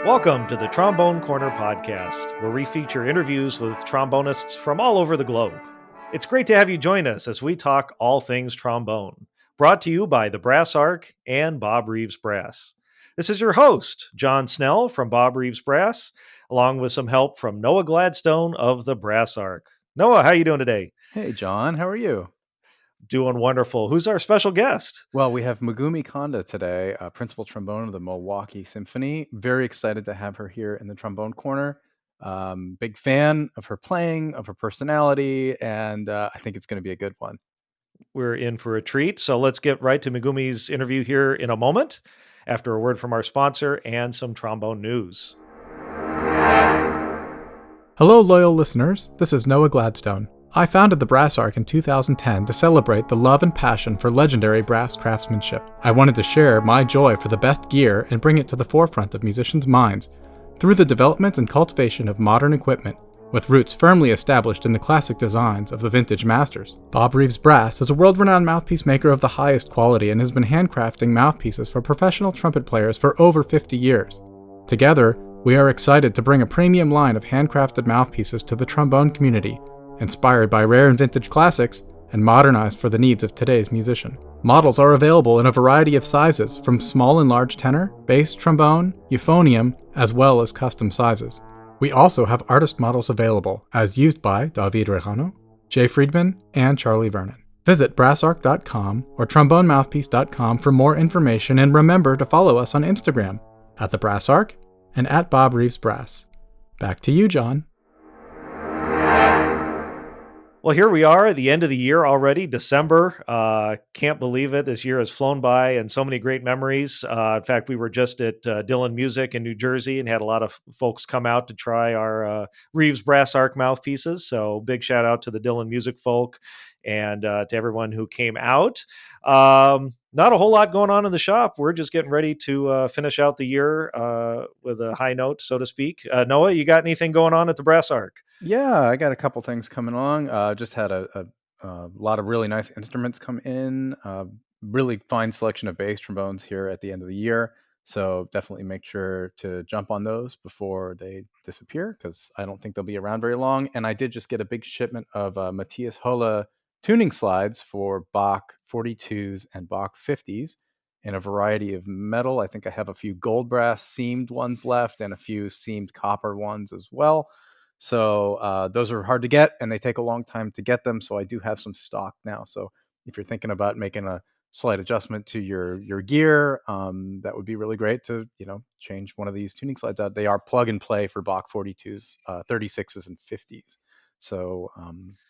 Welcome to the Trombone Corner podcast, where we feature interviews with trombonists from all over the globe. It's great to have you join us as we talk all things trombone, brought to you by the Brass Arc and Bob Reeves Brass. This is your host, John Snell from Bob Reeves Brass, along with some help from Noah Gladstone of the Brass Arc. Noah, how are you doing today? Hey, John, how are you? Doing wonderful. Who's our special guest? Well, we have Megumi Kanda today, Principal Trombone of the Milwaukee Symphony. Very excited to have her here in the Trombone Corner. Big fan of her playing, of her personality, and I think it's going to be a good one. We're in for a treat, so let's get right to Megumi's interview here in a moment, after a word from our sponsor and some trombone news. Hello, loyal listeners. This is Noah Gladstone. I founded the Brass Arc in 2010 to celebrate the love and passion for legendary brass craftsmanship. I wanted to share my joy for the best gear and bring it to the forefront of musicians' minds through the development and cultivation of modern equipment, with roots firmly established in the classic designs of the vintage masters. Bob Reeves Brass is a world-renowned mouthpiece maker of the highest quality and has been handcrafting mouthpieces for professional trumpet players for over 50 years. Together, we are excited to bring a premium line of handcrafted mouthpieces to the trombone community, inspired by rare and vintage classics and modernized for the needs of today's musician. Models are available in a variety of sizes, from small and large tenor, bass trombone, euphonium, as well as custom sizes. We also have artist models available, as used by David Rejano, Jay Friedman, and Charlie Vernon. Visit brassarc.com or trombonemouthpiece.com for more information, and remember to follow us on Instagram at the Brass Arc and at Bob Reeves Brass. Back to you, John. Well, here we are at the end of the year already, December. Can't believe it. This year has flown by and so many great memories. In fact, we were just at Dillon Music in New Jersey and had a lot of folks come out to try our Reeves Brass Arc mouthpieces. So big shout out to the Dillon Music folk and to everyone who came out. Not a whole lot going on in the shop. We're just getting ready to finish out the year with a high note, so to speak. Noah, you got anything going on at the Brass Arc? Yeah, I got a couple things coming along. Just had a lot of really nice instruments come in. Really fine selection of bass trombones here at the end of the year. So definitely make sure to jump on those before they disappear, because I don't think they'll be around very long. And I did just get a big shipment of Matthias Holle tuning slides for Bach 42s and Bach 50s in a variety of metal. I think I have a few gold brass seamed ones left and a few seamed copper ones as well. So those are hard to get and they take a long time to get them. So I do have some stock now. So if you're thinking about making a slight adjustment to your gear, that would be really great to, change one of these tuning slides out. They are plug and play for Bach 42s, 36s and 50s. So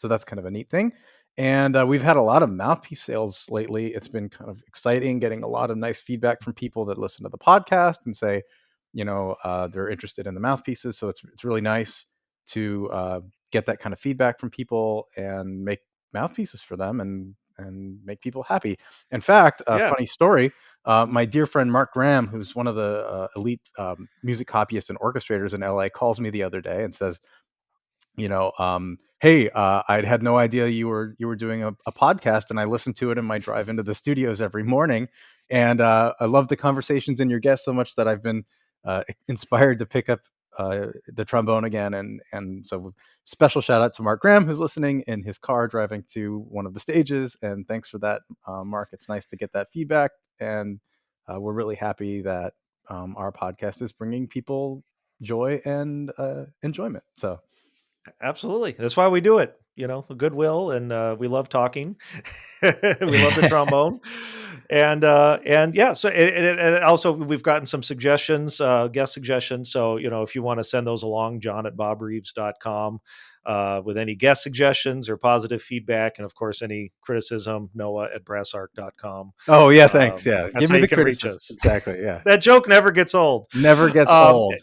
that's kind of a neat thing. And we've had a lot of mouthpiece sales lately. It's been kind of exciting, getting a lot of nice feedback from people that listen to the podcast and say, they're interested in the mouthpieces. So it's really nice to get that kind of feedback from people and make mouthpieces for them and make people happy. In fact, funny story, my dear friend Mark Graham, who's one of the elite music copyists and orchestrators in LA, calls me the other day and says, hey, I had no idea you were doing a podcast, and I listen to it in my drive into the studios every morning. And I love the conversations and your guests so much that I've been inspired to pick up the trombone again. And so special shout out to Mark Graham, who's listening in his car driving to one of the stages. And thanks for that, Mark. It's nice to get that feedback. And we're really happy that our podcast is bringing people joy and enjoyment. So. Absolutely. That's why we do it. Goodwill, and we love talking. We love the trombone. And yeah, so and also we've gotten some suggestions, guest suggestions. So, if you want to send those along, John at bobreeves.com with any guest suggestions or positive feedback. And of course, any criticism, Noah at brassarc.com. Oh, yeah. Thanks. Yeah. Give me the criticism. Exactly. Yeah. That joke never gets old. Never gets old.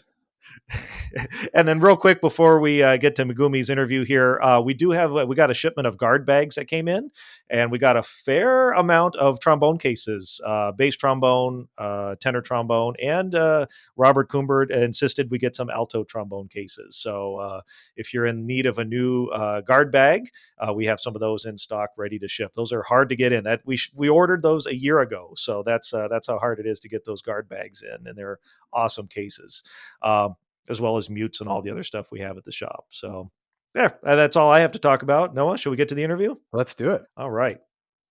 And then real quick before we get to Megumi's interview here, we got a shipment of guard bags that came in, and we got a fair amount of trombone cases, bass trombone, tenor trombone, and Robert Kumbert insisted we get some alto trombone cases. So if you're in need of a new guard bag, we have some of those in stock ready to ship. Those are hard to get in. That we ordered those a year ago, so that's how hard it is to get those guard bags in, and they're awesome cases. As well as mutes and all the other stuff we have at the shop. So, yeah, that's all I have to talk about. Noah, should we get to the interview? Let's do it. All right.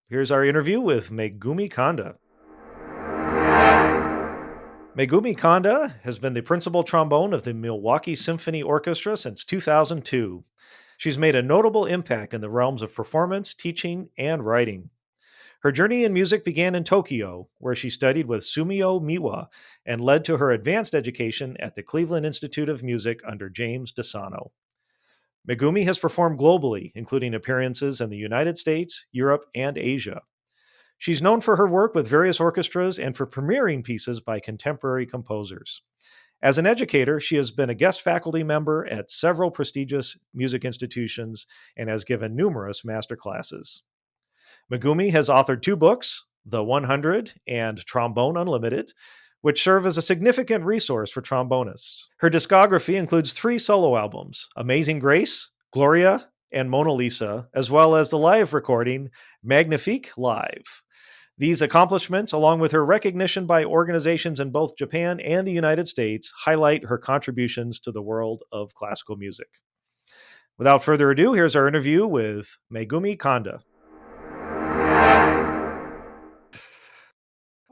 Here's our interview with Megumi Kanda. Megumi Kanda has been the principal trombone of the Milwaukee Symphony Orchestra since 2002. She's made a notable impact in the realms of performance, teaching, and writing. Her journey in music began in Tokyo, where she studied with Sumio Miwa and led to her advanced education at the Cleveland Institute of Music under James DeSano. Megumi has performed globally, including appearances in the United States, Europe, and Asia. She's known for her work with various orchestras and for premiering pieces by contemporary composers. As an educator, she has been a guest faculty member at several prestigious music institutions and has given numerous master classes. Megumi has authored 2 books, The 100 and Trombone Unlimited, which serve as a significant resource for trombonists. Her discography includes 3 solo albums, Amazing Grace, Gloria, and Mona Lisa, as well as the live recording, Magnifique Live. These accomplishments, along with her recognition by organizations in both Japan and the United States, highlight her contributions to the world of classical music. Without further ado, here's our interview with Megumi Kanda.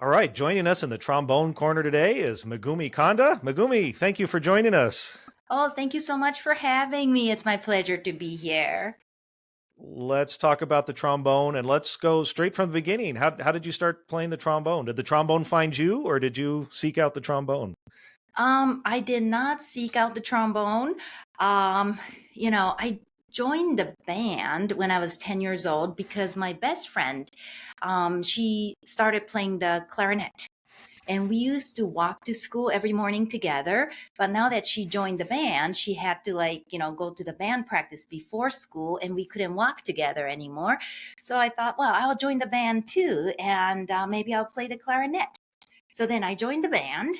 All right, joining us in the trombone corner today is Megumi Kanda. Megumi, thank you for joining us. Oh, thank you so much for having me. It's my pleasure to be here. Let's talk about the trombone, and let's go straight from the beginning. How did you start playing the trombone? Did the trombone find you, or did you seek out the trombone? I did not seek out the trombone. I joined the band when I was 10 years old because my best friend, she started playing the clarinet. And we used to walk to school every morning together. But now that she joined the band, she had to go to the band practice before school, and we couldn't walk together anymore. So I thought, well, I'll join the band too, and maybe I'll play the clarinet. So then I joined the band,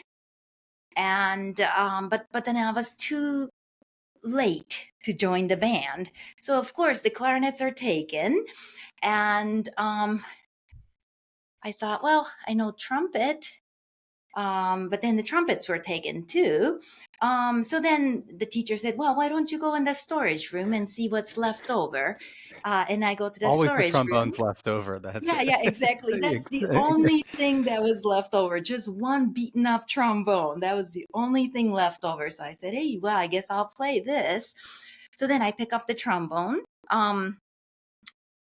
and but then I was too late to join the band. So of course the clarinets are taken, and I thought, well, I know trumpet. But then the trumpets were taken too. So then the teacher said, well, why don't you go in the storage room and see what's left over? And I go to the Always storage the trombones room. left over. That's Yeah, exactly. That's the only thing that was left over. Just one beaten up trombone. That was the only thing left over. So I said, hey, well, I guess I'll play this. So then I pick up the trombone. And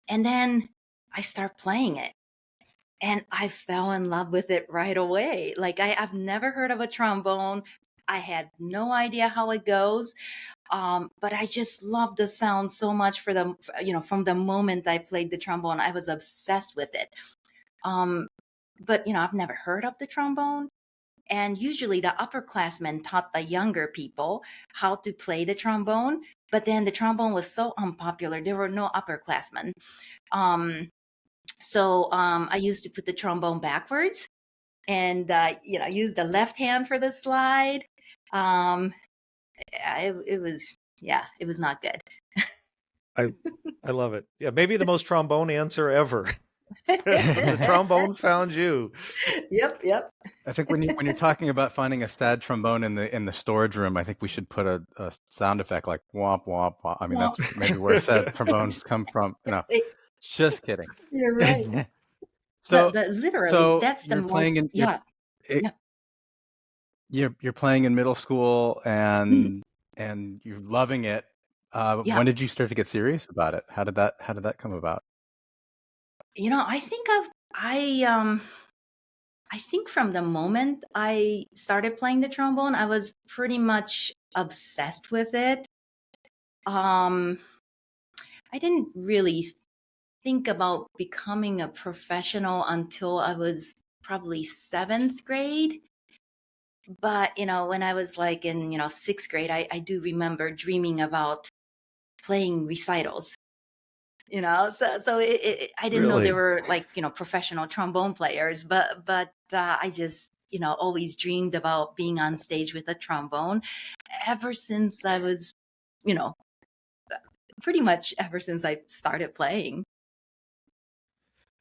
then I start playing it. And I fell in love with it right away. Like I've never heard of a trombone. I had no idea how it goes. But I just loved the sound so much from the moment I played the trombone, I was obsessed with it. But I've never heard of the trombone. And usually the upperclassmen taught the younger people how to play the trombone. But then the trombone was so unpopular. There were no upperclassmen. So I used to put the trombone backwards and, use the left hand for the slide. It was not good. I love it. Yeah, maybe the most trombone answer ever. The trombone found you. Yep. I think when you're talking about finding a sad trombone in the storage room, I think we should put a sound effect like womp womp womp. I mean, that's maybe where sad trombones come from. No, just kidding. You're right. So literally, that's the you're most. playing in you're playing in middle school and you're loving it. Yeah. When did you start to get serious about it? How did that come about? I think from the moment I started playing the trombone, I was pretty much obsessed with it. I didn't really think about becoming a professional until I was probably 7th grade. But, when I was like in, sixth grade, I do remember dreaming about playing recitals. So I didn't know there Really? were like, professional trombone players, but I just, always dreamed about being on stage with a trombone ever since I was, you know, pretty much ever since I started playing.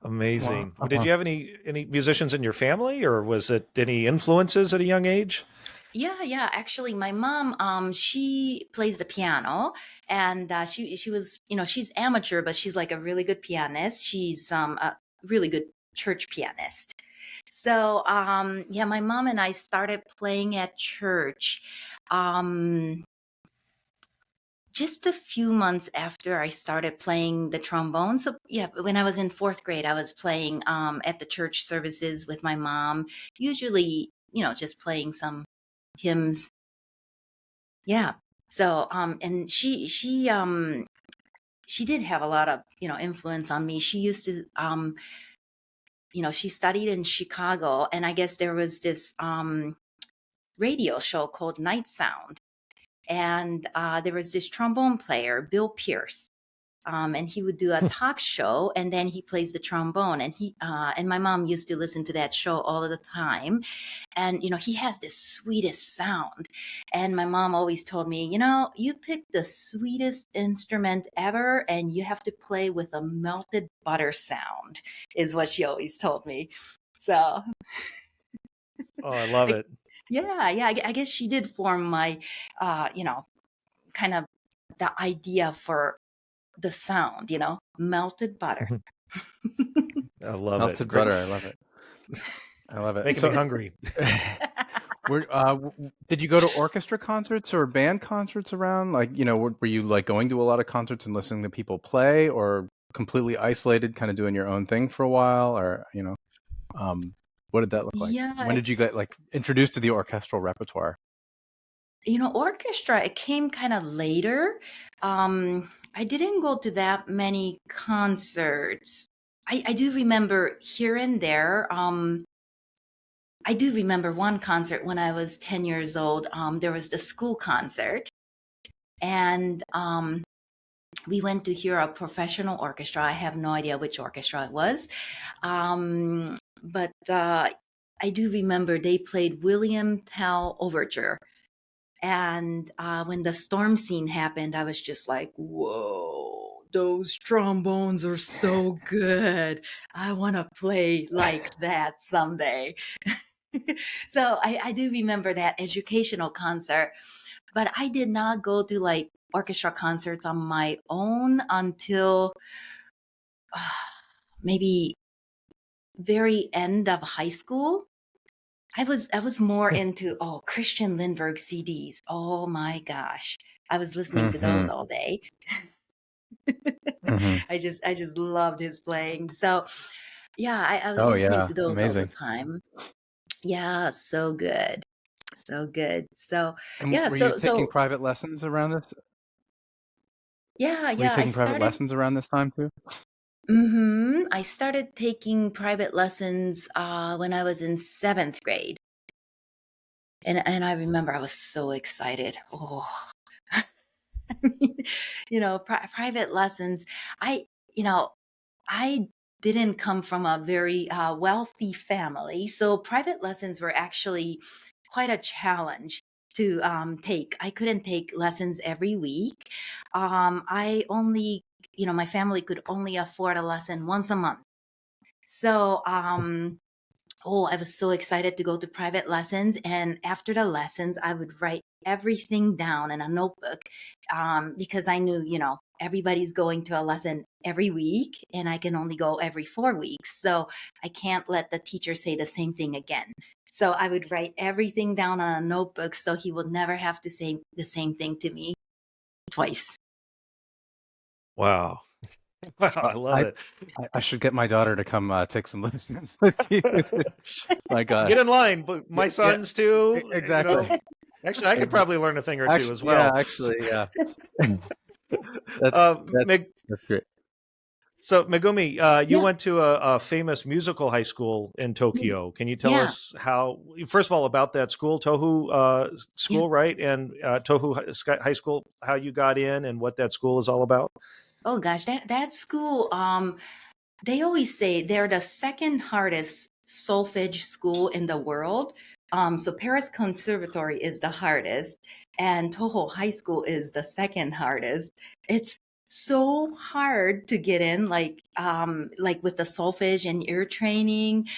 Amazing. Wow. Did you have any musicians in your family, or was it any influences at a young age? Yeah. Actually, my mom, she plays the piano, and she was, she's amateur, but she's like a really good pianist. She's a really good church pianist. So, yeah, my mom and I started playing at church, um, just a few months after I started playing the trombone. So, yeah, when I was in fourth grade, I was playing at the church services with my mom. Usually, just playing some hymns. Yeah. So, and she did have a lot of, influence on me. She used to, she studied in Chicago, and I guess there was this radio show called Night Sound, and there was this trombone player, Bill Pierce. And he would do a talk show, and then he plays the trombone, and and my mom used to listen to that show all of the time. And he has this sweetest sound, and my mom always told me, you picked the sweetest instrument ever, and you have to play with a melted butter sound, is what she always told me. So Oh, I love I, it. yeah, I guess she did form my kind of the idea for the sound, melted butter. I love it. Melted Great. butter. I love it. I love it. Making me hungry. Did you go to orchestra concerts or band concerts around? Like, were you like going to a lot of concerts and listening to people play, or completely isolated, kind of doing your own thing for a while, or what did that look like? Yeah, When did you get like introduced to the orchestral repertoire? orchestra, it came kind of later. I didn't go to that many concerts. I do remember here and there. I do remember one concert when I was 10 years old. There was the school concert, and we went to hear a professional orchestra. I have no idea which orchestra it was. But I do remember they played William Tell Overture. And when the storm scene happened, I was just like, whoa, those trombones are so good. I want to play like that someday. So I do remember that educational concert, but I did not go to like orchestra concerts on my own until maybe very end of high school. I was more into Christian Lindbergh CDs. Oh my gosh. I was listening to those all day. I just loved his playing. So yeah, I was listening to those all the Amazing. time. Yeah, so good. So good. So And yeah, were you taking so private lessons around this? yeah, Were you I taking private started lessons around this time too? I started taking private lessons when I was in seventh grade. And I remember I was so excited. Oh, I mean, private lessons. I, you know, I didn't come from a very wealthy family, so private lessons were actually quite a challenge to take. I couldn't take lessons every week. I only, my family could only afford a lesson once a month. So, oh, I was so excited to go to private lessons. And after the lessons, I would write everything down in a notebook because I knew, everybody's going to a lesson every week and I can only go every 4 weeks. So I can't let the teacher say the same thing again. So I would write everything down on a notebook so he would never have to say the same thing to me twice. Wow. Wow, I love it. I should get my daughter to come take some lessons with you. My gosh. Get in line, but my sons too. Exactly. Actually, I could probably learn a thing or two as well. Yeah, actually, yeah. That's Meg, great. So Megumi, you Yeah. went to a famous musical high school in Tokyo. Can you tell Yeah. us how, first of all, about that school, Toho Yeah. school, right? And Toho High School, how you got in and what that school is all about? Oh gosh, that school, they always say they're the second hardest solfege school in the world. So Paris Conservatory is the hardest, and Toho High School is the second hardest. It's so hard to get in, like with the solfege and ear training.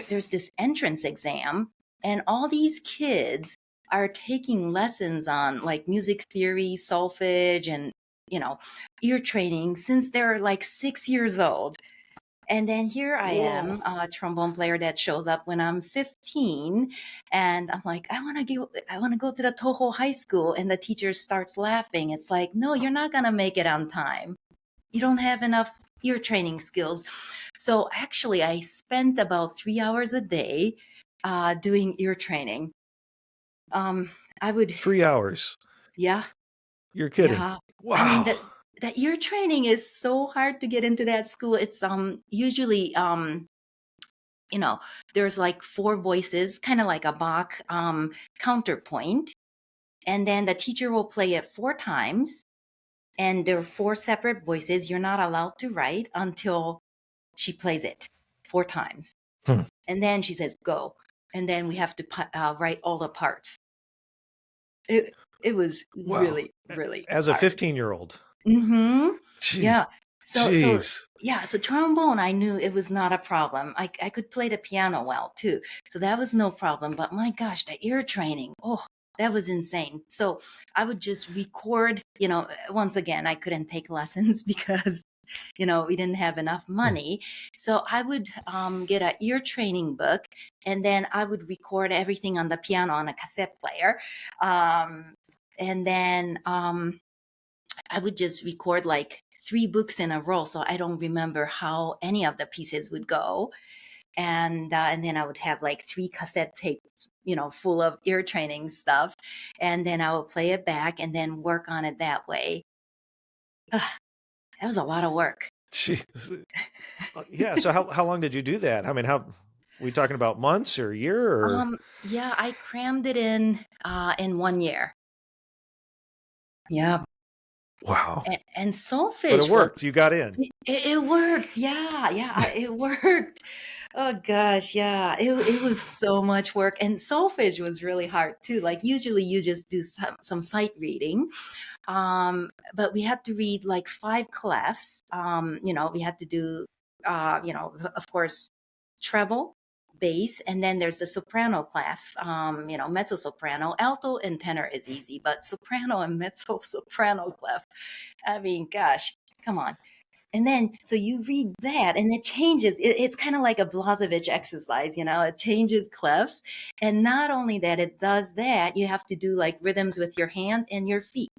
There's this entrance exam, and all these kids are taking lessons on like music theory, solfege, and you know, ear training since they're like 6 years old. And then here I Whoa. am, a trombone player that shows up when I'm 15, and I'm like, I want to go to the Toho High School, and the teacher starts laughing. It's like, no, you're not gonna make it on time. You don't have enough ear training skills. So actually, I spent about 3 hours a day doing ear training. I would, 3 hours. yeah, You're kidding. yeah. I mean, Wow. that ear training is so hard to get into that school. It's usually you know, there's like four voices, kind of like a Bach counterpoint, and then the teacher will play it four times, and there are four separate voices. You're not allowed to write until she plays it four times, Hmm. and then she says go, and then we have to write all the parts. It was Wow. really As a hard. 15-year-old. Mm-hmm. Jeez. Yeah. So Jeez. yeah, so trombone, I knew it was not a problem. I could play the piano well too. So that was no problem. But my gosh, the ear training, oh, that was insane. So I would just record, once again, I couldn't take lessons because, we didn't have enough money. So I would get an ear training book, and then I would record everything on the piano on a cassette player. And then I would just record like 3 books in a row, so I don't remember how any of the pieces would go. And then I would have like 3 cassette tapes, full of ear training stuff, and then I would play it back and then work on it that way. That was a lot of work. Jeez. Yeah. So how long did you do that? I mean, how we talking about months or a year or? Yeah, I crammed it in 1 year. Yeah. Wow. And But solfege it worked. You got in. it worked. Yeah, it worked. Oh gosh, yeah. It was so much work. And solfege was really hard too. Like usually you just do some sight reading. But we had to read like 5 clefs. We had to do of course, treble, bass, and then there's the soprano clef, mezzo soprano. Alto and tenor is easy, but soprano and mezzo soprano clef, I mean, gosh, come on. And then, so you read that and it changes. It's kind of like a Blazevich exercise, it changes clefs. And not only that, it does that, you have to do like rhythms with your hand and your feet.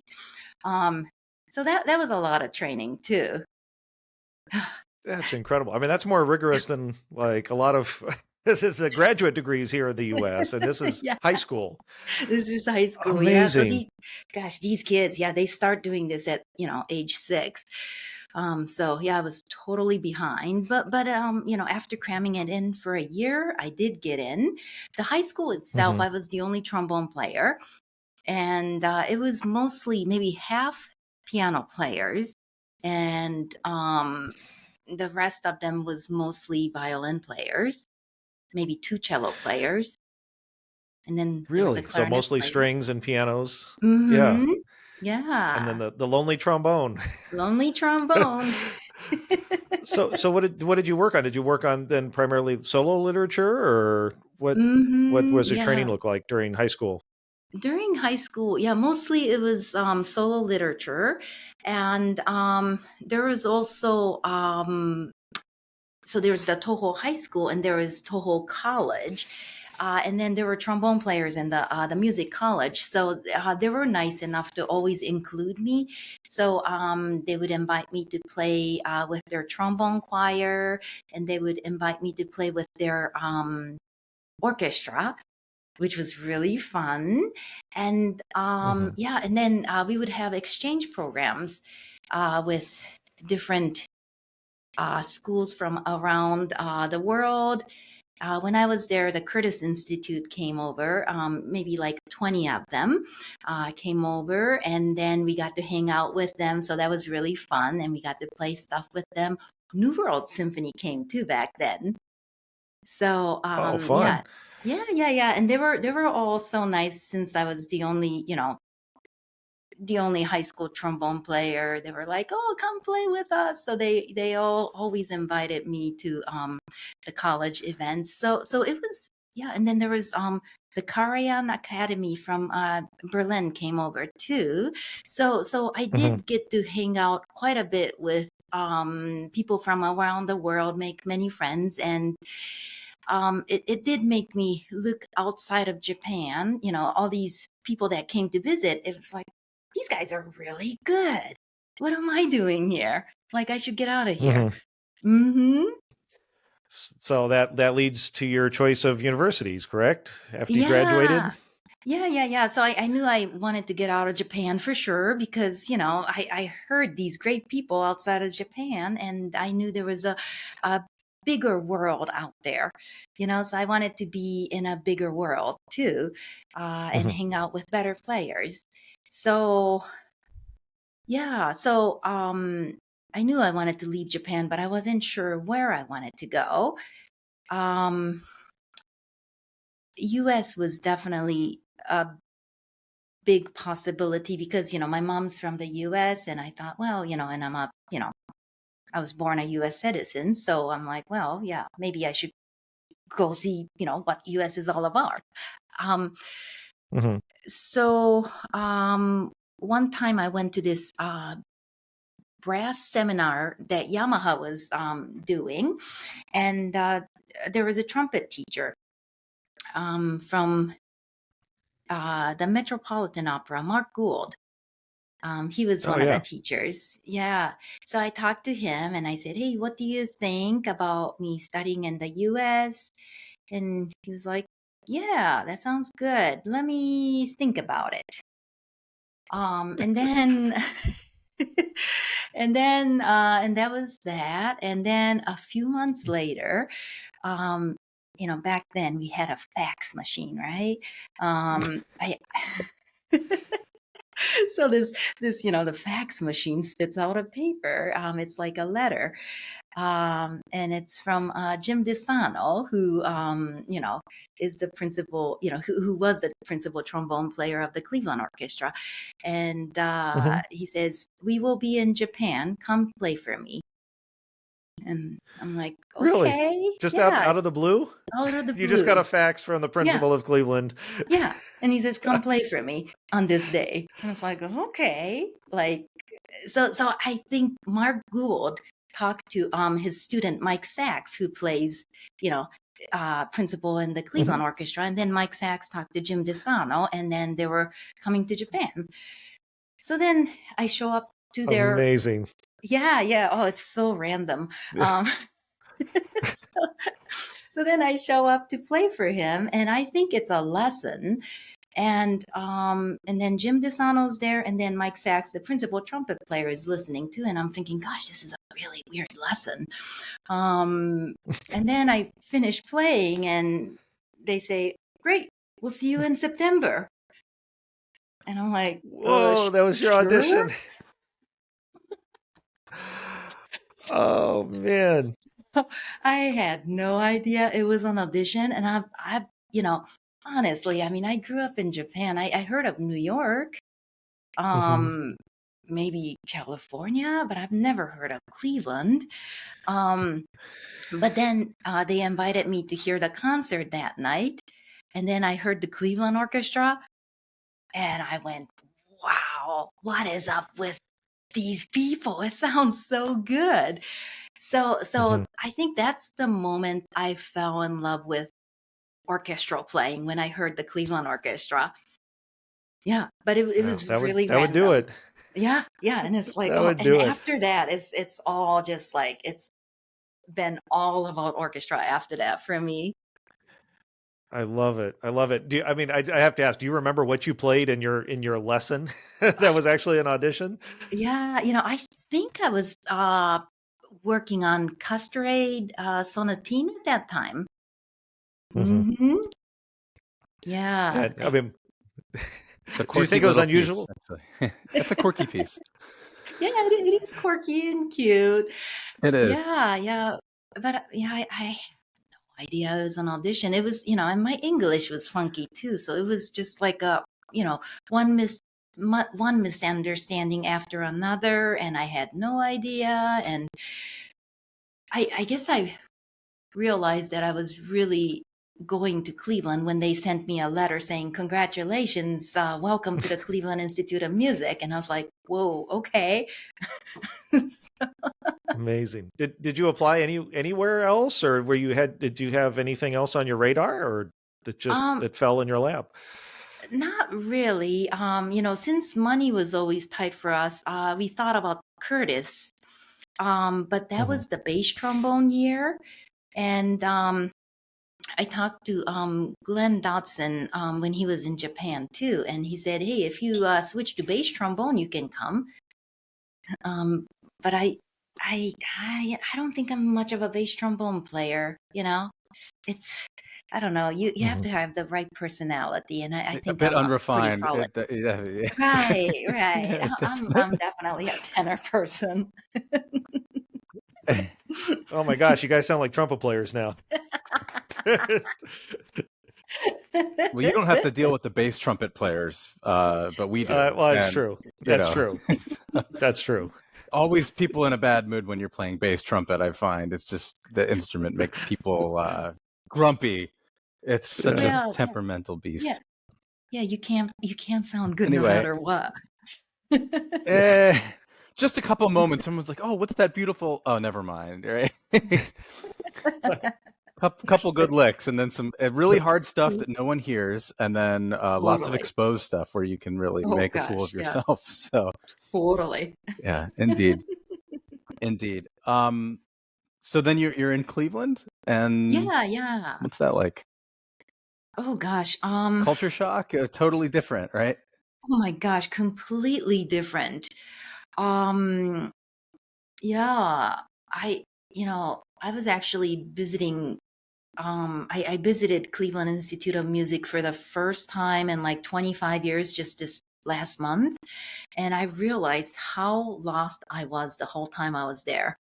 So that was a lot of training too. That's incredible. I mean, that's more rigorous than like a lot of the graduate degrees here in the U.S. And this is Yeah, high school. this is high school. Yeah. So Amazing. these kids, yeah, they start doing this at, age 6. So yeah, I was totally behind, but after cramming it in for a year, I did get in. The high school itself, Mhm. I was the only trombone player, and it was mostly maybe half piano players, and the rest of them was mostly violin players, maybe 2 cello players, and then there was a Really? So clarinet mostly player. strings and pianos. Yeah. Mm-hmm. And then Yeah, the lonely trombone. lonely trombone. So what did you work on? Did you work on then primarily solo literature or what Mm-hmm. was your training Yeah. look like during high school? During high school, yeah, mostly it was solo literature, and there was also so there's the Toho High School and there is Toho College. And then there were trombone players in the music college, so they were nice enough to always include me. So they would invite me to play with their trombone choir, and they would invite me to play with their orchestra, which was really fun. And Mhm. yeah, and then we would have exchange programs with different schools from around the world. When I was there, the Curtis Institute came over, maybe like 20 of them came over, and then we got to hang out with them. So that was really fun, and we got to play stuff with them. New World Symphony came too back then. So Oh, fun. yeah. And they were all so nice since I was the only, the only high school trombone player. They were like, "Oh, come play with us." So they all always invited me to the college events. So it was, yeah. And then there was the Karajan Academy from Berlin came over too. So I did get to hang out quite a bit with people from around the world, make many friends, and it did make me look outside of Japan. All these people that came to visit, it was like, these guys are really good. What am I doing here? Like, I should get out of here. So that leads to your choice of universities, correct? After you graduated? Yeah. So I knew I wanted to get out of Japan for sure because, I heard these great people outside of Japan, and I knew there was a bigger world out there, so I wanted to be in a bigger world too, and hang out with better players. So, yeah, so I knew I wanted to leave Japan, but I wasn't sure where I wanted to go. US was definitely a big possibility because, my mom's from the US, and I thought, well, and I was born a US citizen. So I'm like, well, yeah, maybe I should go see, what US is all about. So one time I went to this brass seminar that Yamaha was doing, and there was a trumpet teacher from the Metropolitan Opera, Mark Gould. He was one of the teachers. Yeah. So I talked to him and I said, "Hey, what do you think about me studying in the US?" And he was like, "Yeah, that sounds good. Let me think about it." And then and that was that. And then a few months later, back then we had a fax machine, right? I So this the fax machine spits out a paper. It's like a letter, and it's from Jim DeSano, who is the principal, who was the principal trombone player of the Cleveland Orchestra, and he says, "We will be in Japan. Come play for me." And I'm like, Really? "Okay, Just yeah." out of the blue? Out of the You just got blue. a fax from the Yeah. principal of Cleveland. Yeah. And he says, "Come play for me on this day." And I was like, "Okay." Like, so I think Mark Gould talked to his student Mike Sachs, who plays, principal in the Cleveland Orchestra, and then Mike Sachs talked to Jim DeSano, and then they were coming to Japan. So then I show up to their Amazing. Yeah. Oh, it's so random. So then I show up to play for him, and I think it's a lesson. And then Jim DeSano's there, and then Mike Sachs, the principal trumpet player, is listening too. And I'm thinking, gosh, this is a really weird lesson. And then I finish playing, and they say, "Great, we'll see you in September." And I'm like, "Whoa, that was your audition." Oh man. I had no idea it was an audition, and I've honestly, I mean, I grew up in Japan. I heard of New York, maybe California, but I've never heard of Cleveland. But then they invited me to hear the concert that night, and then I heard the Cleveland Orchestra, and I went, "Wow, what is up with these people? It sounds so good." So I think that's the moment I fell in love with orchestral playing, when I heard the Cleveland Orchestra. Yeah, but it was really that would random. do it. Yeah, and it's like, That oh, would and do it. after that, it's all just like, it's been all about orchestra after that for me. I love it. I love it. I have to ask, do you remember what you played in your lesson that was actually an audition? Yeah, I think I was working on Castrade Sonatina at that time. Mhm. Hmm. Yeah. And I mean, It's a do you quirky think it was little piece, unusual? actually. It's a quirky piece. Yeah, it is quirky and cute. It is. Yeah, yeah. But I had no idea it was an audition. It was, and my English was funky too. So it was just like one one misunderstanding after another, and I had no idea. And I guess I realized that I was really going to Cleveland when they sent me a letter saying, "Congratulations, welcome to the Cleveland Institute of Music." And I was like, "Whoa, okay." Amazing. Did you apply anywhere else, or did you have anything else on your radar, or Um, that fell in your lap? Not really. Since money was always tight for us, we thought about Curtis. But that Mhm. was the bass trombone year. And I talked to Glenn Dodson when he was in Japan too. And he said, "Hey, if you switch to bass trombone, you can come." But I don't think I'm much of a bass trombone player. It's I don't know. You have Mhm. to have the right personality, and I A think bit I'm a pretty unrefined. solid. Yeah, yeah. Right, right. Yeah, I'm definitely a tenor person. Oh my gosh, you guys sound like trumpet players now. Well, you don't have to deal with the bass trumpet players, but we do. Well, that's And, true. you That's know, true. That's true. always people in a bad mood when you're playing bass trumpet, I find. It's just the instrument makes people grumpy. It's such a Yeah. Well, temperamental yeah, beast. yeah. You can't sound good no Anyway, matter what. eh, just a couple moments, someone's like, "Oh, what's that beautiful?" Oh, never mind. Right? Couple good licks, and then some really hard stuff that no one hears, and then lots of Totally. exposed stuff where you can really Oh make a fool of gosh, yeah, yourself. So totally. yeah, indeed, indeed. So then you're in Cleveland, and Yeah, yeah. what's that like? Oh gosh. Culture shock? Totally different, right? Oh my gosh, completely different. Um, yeah. I, I was actually visiting. I visited Cleveland Institute of Music for the first time in like 25 years, just this last month. And I realized how lost I was the whole time I was there.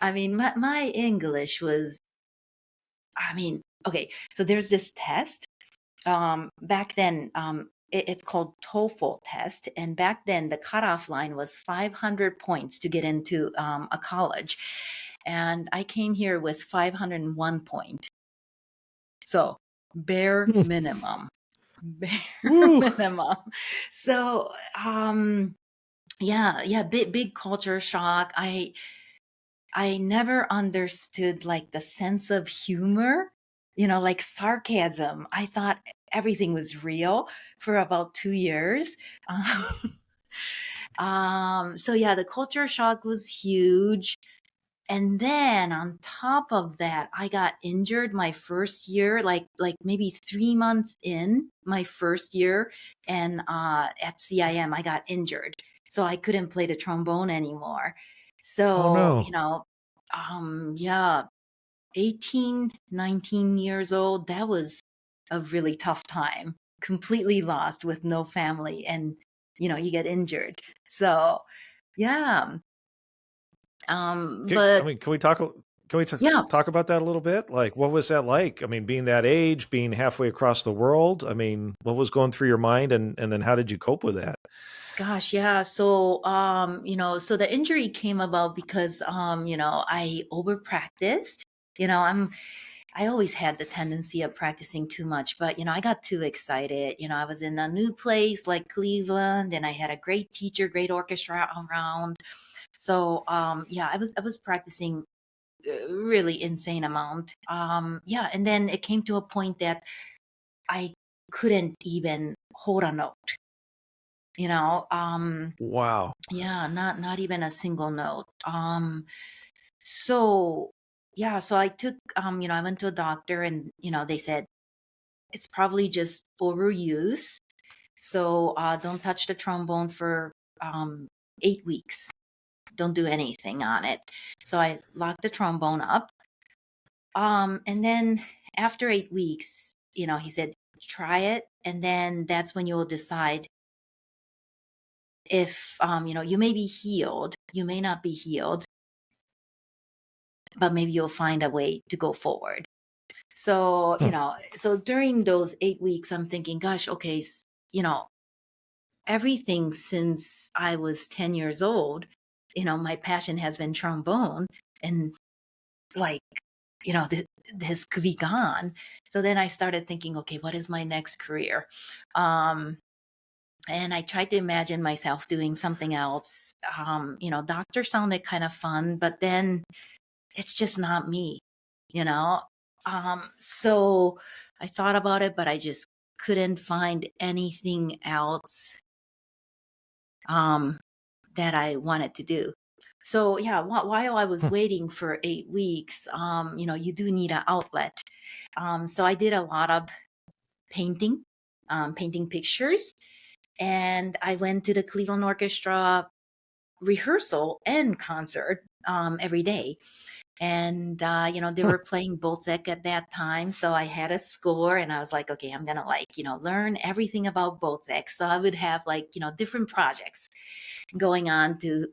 I mean, my English was, okay, so there's this test. Back then, it's called TOEFL test. And back then, the cutoff line was 500 points to get into a college. And I came here with 501 point. So bare Hmm. minimum, bare Woo. minimum. So, yeah, big culture shock. I never understood like the sense of humor, like sarcasm. I thought everything was real for about 2 years. Um, so yeah, the culture shock was huge. And then on top of that, I got injured my first year, like maybe 3 months in my first year, and at CIM I got injured, so I couldn't play the trombone anymore. Oh So no. yeah, 18, 19 years old. That was a really tough time. Completely lost with no family, and you get injured. So yeah, I but mean, can we yeah. talk about that a little bit? Like, what was that like? I mean, being that age, being halfway across the world. I mean, what was going through your mind, and then how did you cope with that? Gosh, yeah. So, so the injury came about because, I over practiced. I always had the tendency of practicing too much, but, I got too excited. I was in a new place like Cleveland, and I had a great teacher, great orchestra around. So, yeah, I was practicing really insane amount. Yeah, and then it came to a point that I couldn't even hold a note. You know, um, Wow. Yeah, not even a single note. So yeah, so I took I went to a doctor, and they said it's probably just overuse. So don't touch the trombone for 8 weeks. don't do anything on it. So I locked the trombone up. And then after 8 weeks, he said, try it. And then that's when you'll decide if, you may be healed, you may not be healed, but maybe you'll find a way to go forward. So, so during those 8 weeks, I'm thinking, gosh, okay, everything since I was 10 years old, my passion has been trombone, and like, this could be gone. So then I started thinking, okay, what is my next career? And I tried to imagine myself doing something else. Doctor sounded kind of fun, but then it's just not me, you know? So I thought about it, but I just couldn't find anything else that I wanted to do. So yeah, while I was waiting for 8 weeks, you do need an outlet. So I did a lot of painting, painting pictures, and I went to the Cleveland Orchestra rehearsal and concert every day. And they were playing Bolzek at that time, so I had a score, and I was like, okay, I'm gonna learn everything about Bolzek. So I would have different projects going on to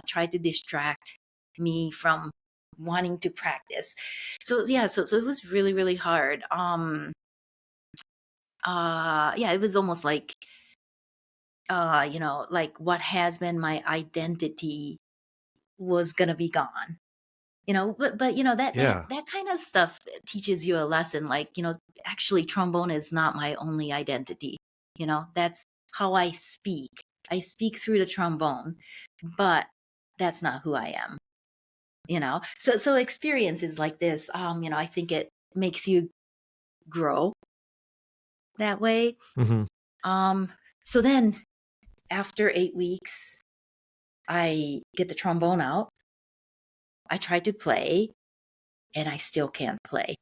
try to distract me from wanting to practice. So yeah, so it was really, really hard. Yeah, it was almost like like what has been my identity was gonna be gone. But that Yeah. kind of stuff teaches you a lesson. Like, actually trombone is not my only identity. That's how I speak. I speak through the trombone, but that's not who I am. So experiences like this, I think it makes you grow that way. Hmm. So then after 8 weeks, I get the trombone out. I try to play, and I still can't play.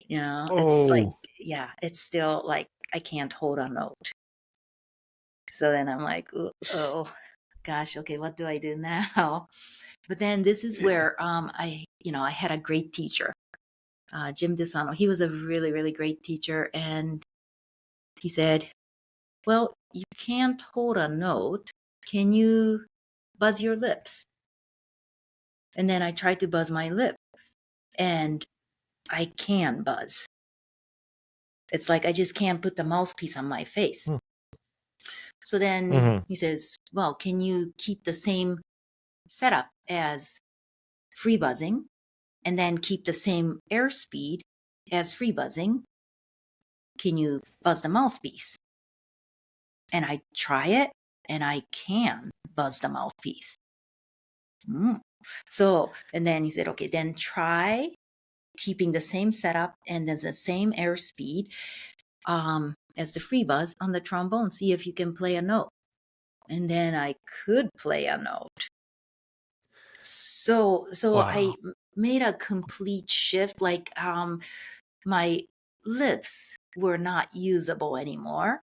It's like, Oh, yeah, it's still like I can't hold a note. So then I'm like, s- oh gosh, okay, what do I do now? But then this is where I had a great teacher, Jim DeSano. He was a really, really great teacher, and he said, well, you can't hold a note. Can you buzz your lips? And then I tried to buzz my lips, and I can buzz. It's like I just can't put the mouthpiece on my face. So then mm-hmm. he says, well, can you keep the same setup as free buzzing and then keep the same airspeed as free buzzing? Can you buzz the mouthpiece? And I try it, and I can buzz the mouthpiece. So, and then he said, okay, then try keeping the same setup and then the same airspeed as the free buzz on the trombone. See if you can play a note. And then I could play a note. So I Wow. made a complete shift. Like my lips were not usable anymore,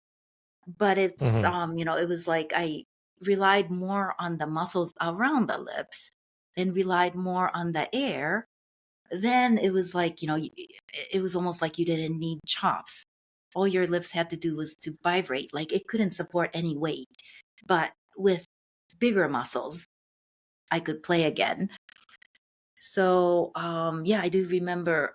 but it's Hmm. it was like I relied more on the muscles around the lips and relied more on the air. Then it was like, it was almost like you didn't need chops. All your lips had to do was to vibrate. Like it couldn't support any weight. But with bigger muscles, I could play again. So yeah, I do remember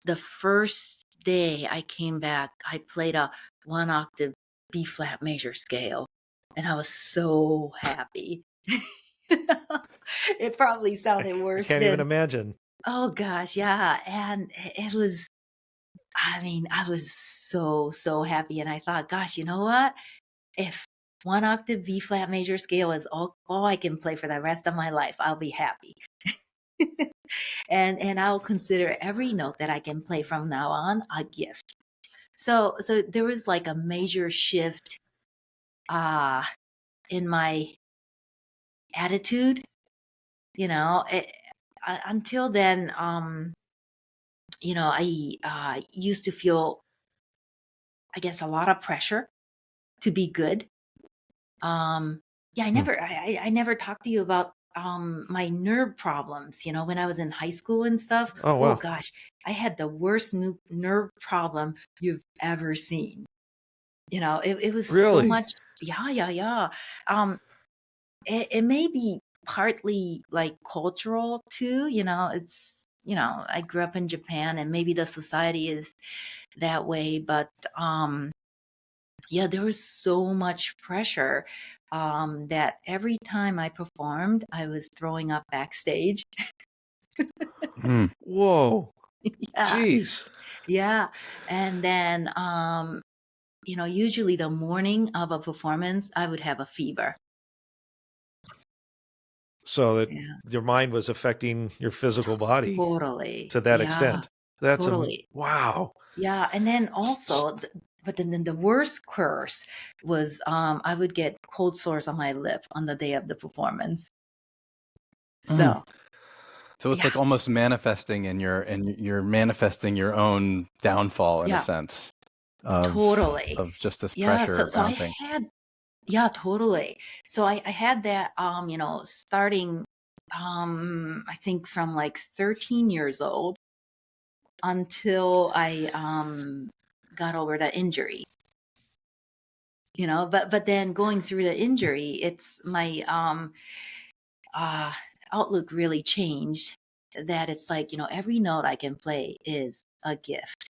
the first day I came back, I played a 1 octave B flat major scale, and I was so happy. It probably sounded I worse can't even than, imagine. oh gosh, yeah. And it was, I mean, I was so, so happy. And I thought, gosh, you know what? If 1 octave B flat major scale is all I can play for the rest of my life, I'll be happy. And I'll consider every note that I can play from now on a gift. So there was like a major shift uh in my attitude, until then, I used to feel, I guess, a lot of pressure to be good. Yeah, I never talked to you about my nerve problems, when I was in high school and stuff. Oh, Oh wow. gosh, I had the worst nerve problem you've ever seen. It was so Really? much. Yeah, yeah, yeah. Um, it may be partly like cultural too, I grew up in Japan and maybe the society is that way, but yeah, there was so much pressure that every time I performed, I was throwing up backstage. Hmm. Whoa. Yeah, Jeez. yeah. And then, usually the morning of a performance, I would have a fever. So that Yeah, your mind was affecting your physical body totally. to that Yeah, extent. That's totally. wow. Yeah, and then S- also, but then the worst curse was I would get cold sores on my lip on the day of the performance. Mm. So, So it's yeah, like almost manifesting and you're manifesting your own downfall in a yeah, sense of totally. just this Yeah, pressure so I mounting. had, yeah, totally. So I had that, starting, I think from like 13 years old until I got over the injury. But then going through the injury, it's my uh outlook really changed. That it's like, every note I can play is a gift.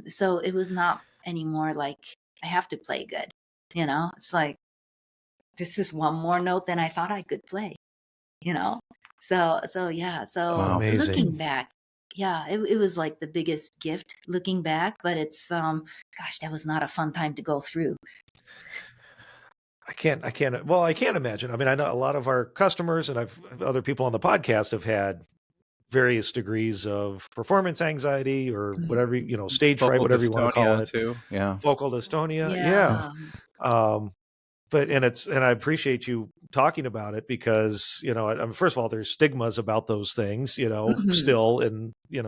So it was not anymore like I have to play good. It's like this is one more note than I thought I could play, you know? So yeah, so Wow. Amazing. looking back, yeah, it was like the biggest gift looking back, but it's gosh, that was not a fun time to go through. Well, I can't imagine. I mean, I know a lot of our customers and other people on the podcast have had various degrees of performance anxiety or Mhm. whatever, stage fright, Focal whatever you want to call dystonia it, too. Yeah. focal dystonia. Yeah. Yeah. Um, and I appreciate you talking about it because, first of all, there's stigmas about those things, Mhm. still in, in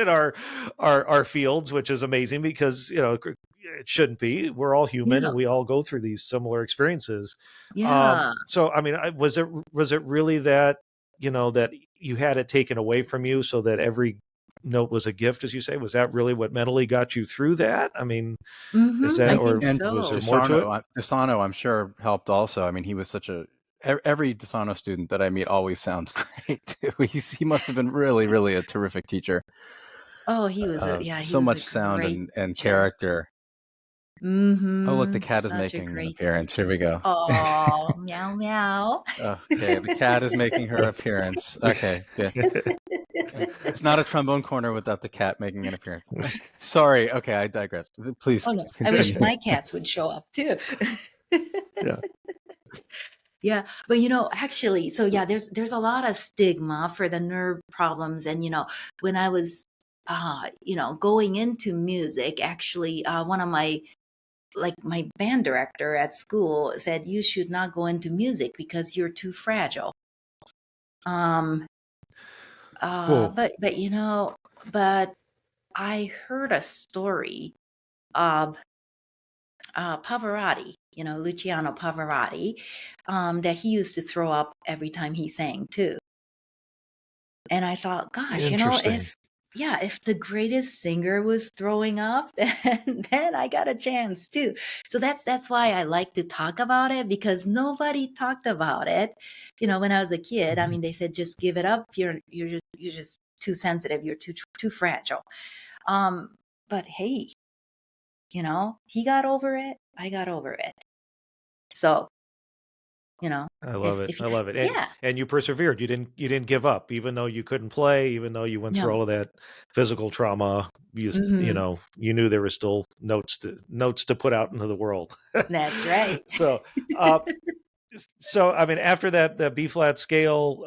our fields, which is amazing because, it shouldn't be. We're all human Yeah. and we all go through these similar experiences. Yeah. So, I mean, was it really that, that you had it taken away from you so that every note was a gift, as you say? Was that really what mentally got you through that? I mean, is that, I And think or and was there so. more to it? Desano, I'm sure helped also. I mean, he was such every Desano student that I meet always sounds great too. He must have been really, really a terrific teacher. Oh, he So was a much sound great and teacher. character. Oh, look, the cat is Such a making an great. appearance. Here we go. Oh, meow meow. Okay, the cat is making her appearance. Okay, good. It's not a trombone corner without the cat making an appearance. Sorry. Okay, I digress. Please Oh no, I wish continue. my cats would show up too. Yeah. Yeah, but actually, so yeah, there's a lot of stigma for the nerve problems, and when I was, going into music, actually, one of my band director at school said you should not go into music because you're too fragile. Um, Whoa. but I heard a story of Pavarotti, Luciano Pavarotti, that he used to throw up every time he sang too. And I thought, gosh, Interesting. if the greatest singer was throwing up, then I got a chance too. So that's why I like to talk about it because nobody talked about it. When I was a kid, I Mhm. mean, they said just give it up. You're just too sensitive. You're too fragile. Um, but hey, he got over it. I got over it. So I love if it. if I love it. And yeah, and you persevered. You didn't give up, even though you couldn't play, even though you went through no, all of that physical trauma. hmm, You knew there were still notes to put out into the world. that's right. So, uh, so I mean, after that B flat scale,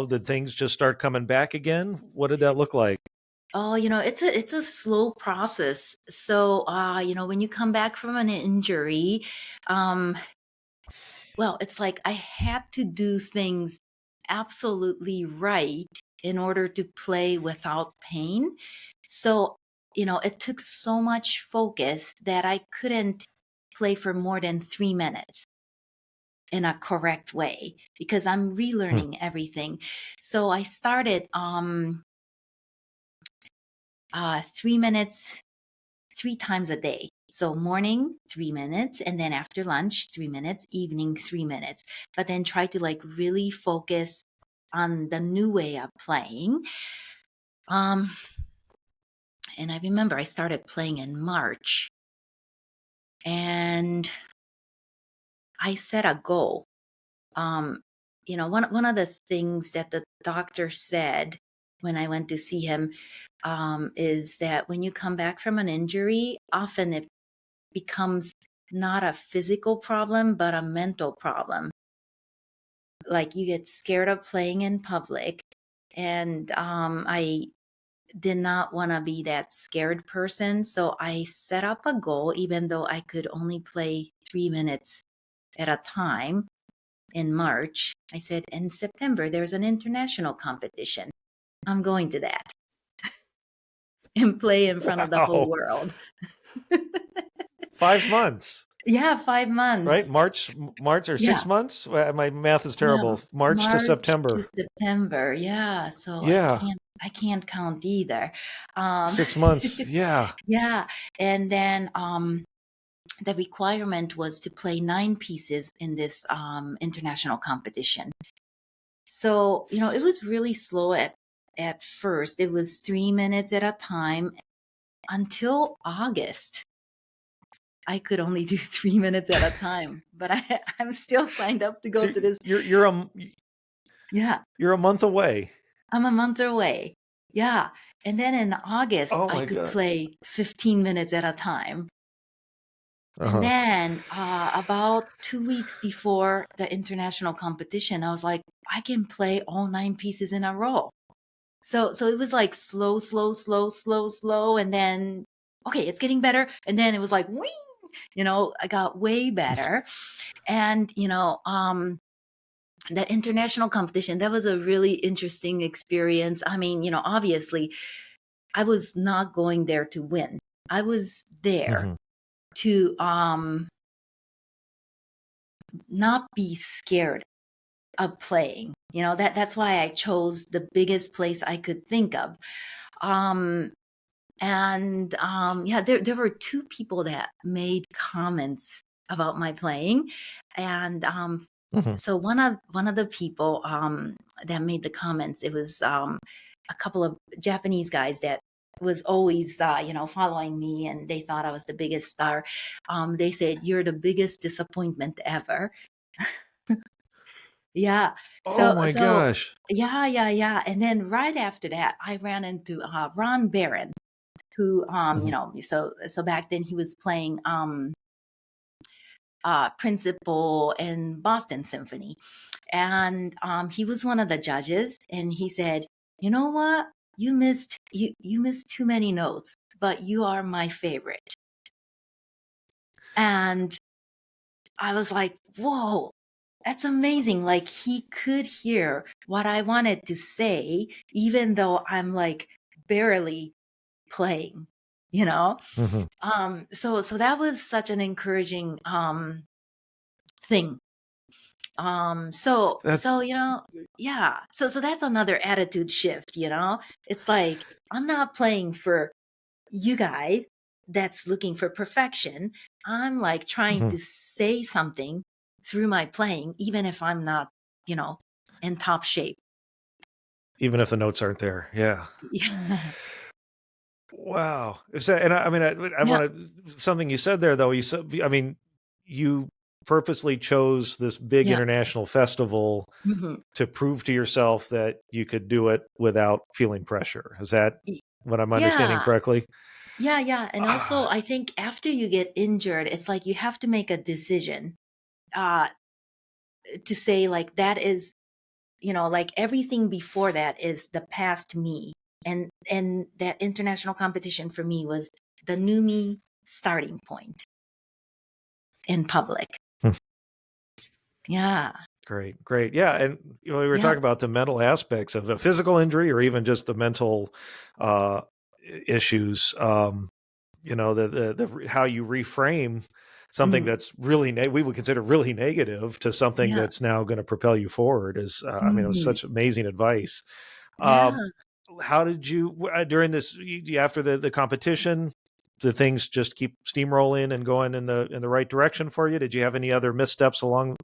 did things just start coming back again? What did that look like? Oh, it's a slow process. So, when you come back from an injury, um, well, it's like I had to do things absolutely right in order to play without pain. So, it took so much focus that I couldn't play for more than 3 minutes. in a correct way because I'm relearning everything. So I started 3 minutes 3 times a day. So morning 3 minutes, and then after lunch 3 minutes, evening 3 minutes. But then try to like really focus on the new way of playing. And I remember I started playing in March, and I set a goal. One of the things that the doctor said when I went to see him is that when you come back from an injury, often it becomes not a physical problem, but a mental problem. Like you get scared of playing in public. And I did not want to be that scared person. So I set up a goal, even though I could only play 3 minutes at a time in March. I said, in September, there's an international competition. I'm going to that and play in front of the whole Wow. world. 5 months. Yeah, 5 months. Right? March or 6 months? My math is terrible. No, March to September. To September. Yeah. So Yeah. I can't count either. 6 months. Yeah. Yeah. And then the requirement was to play 9 pieces in this international competition. So, it was really slow at first. It was 3 minutes at a time until August. I could only do 3 minutes at a time, but I'm still signed up to go to this. You're a month away. I'm a month away. Yeah. And then in August, I could play 15 minutes at a time. And then about 2 weeks before the international competition, I was like, I can play all 9 pieces in a row. So it was like slow. And then, okay, it's getting better. And then it was like, whee! I got way better. And, the international competition, that was a really interesting experience. I mean, obviously I was not going there to win. I was there to not be scared of playing. That's why I chose the biggest place I could think of. There were 2 people that made comments about my playing, and so one of the people that made the comments, it was a couple of Japanese guys that was always following me, and they thought I was the biggest star. They said, "You're the biggest disappointment ever." Yeah. Oh my gosh. Yeah. And then right after that, I ran into Ron Barron, who so back then he was playing principal in Boston Symphony, and he was one of the judges, and he said, "You know what? You missed too many notes, but you are my favorite." And I was like, "Whoa, that's amazing." Like he could hear what I wanted to say, even though I'm like barely playing, So that was such an encouraging thing. So that's another attitude shift, It's like I'm not playing for you guys that's looking for perfection. I'm like trying to say something through my playing, even if I'm not, in top shape. Even if the notes aren't there. Yeah. Wow. And I want to, something you said there though, you purposely chose this big international festival to prove to yourself that you could do it without feeling pressure. Is that what I'm understanding correctly? Yeah. And also I think after you get injured, it's like you have to make a decision to say like that is, like everything before that is the past me. And that international competition for me was the new me starting point in public. Yeah. Great. Yeah. And we were talking about the mental aspects of a physical injury or even just the mental issues, the how you reframe something Mm. that's really we would consider really negative to something Yeah. that's now going to propel you forward is I mean, it was Mm. such amazing advice. Yeah. How did you during this after the competition? Did things just keep steamrolling and going in the right direction for you? Did you have any other missteps along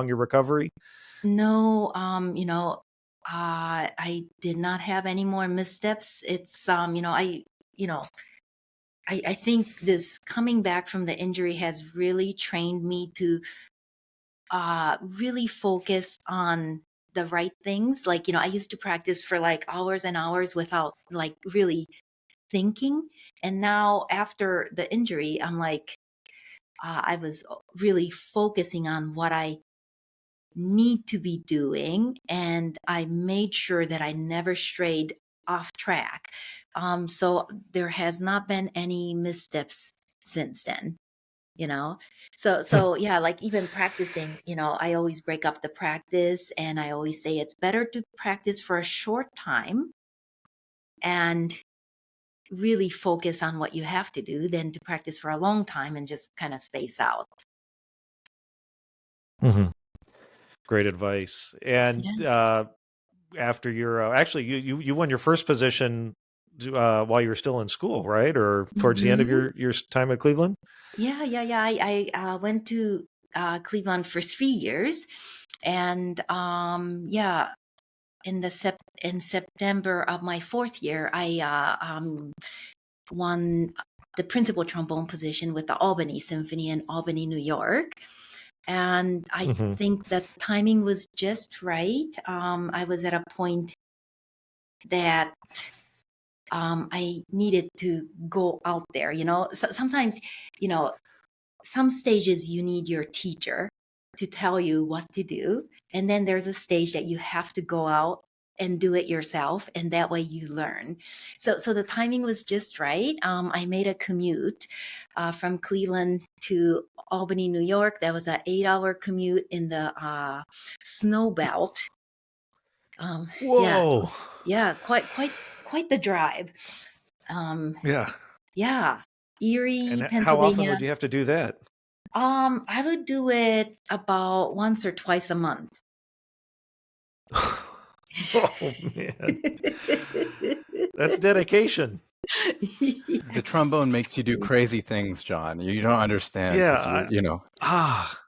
your recovery? No, I did not have any more missteps. It's you know, I think this coming back from the injury has really trained me to really focus on the right things. Like, I used to practice for like hours and hours without like really thinking. And now after the injury, I'm like, I was really focusing on what I need to be doing, and I made sure that I never strayed off track. So there has not been any missteps since then, you know. So yeah, like even practicing, I always break up the practice, and I always say it's better to practice for a short time and really focus on what you have to do than to practice for a long time and just kind of space out. Mm-hmm. Great advice. And Yeah. after your actually you won your first position while you were still in school, right? Or towards the end of Hmm. your time at Cleveland? Yeah. I went to Cleveland for 3 years, and yeah, in September of my fourth year, I won the principal trombone position with the Albany Symphony in Albany, New York. And I Mm-hmm. think the timing was just right. I was at a point that I needed to go out there. Sometimes, you know, some stages you need your teacher to tell you what to do. And then there's a stage that you have to go out and do it yourself, and that way you learn. So the timing was just right. I made a commute from Cleveland to Albany, New York. That was an 8-hour commute in the snow belt. Yeah, Whoa. yeah, quite the drive. Um, Yeah. yeah, Erie, And how often Pennsylvania. would you have to do that? I would do it about once or twice a month. Oh man. That's dedication. The Yes. trombone makes you do crazy things, John. You don't understand Yeah. because Ah,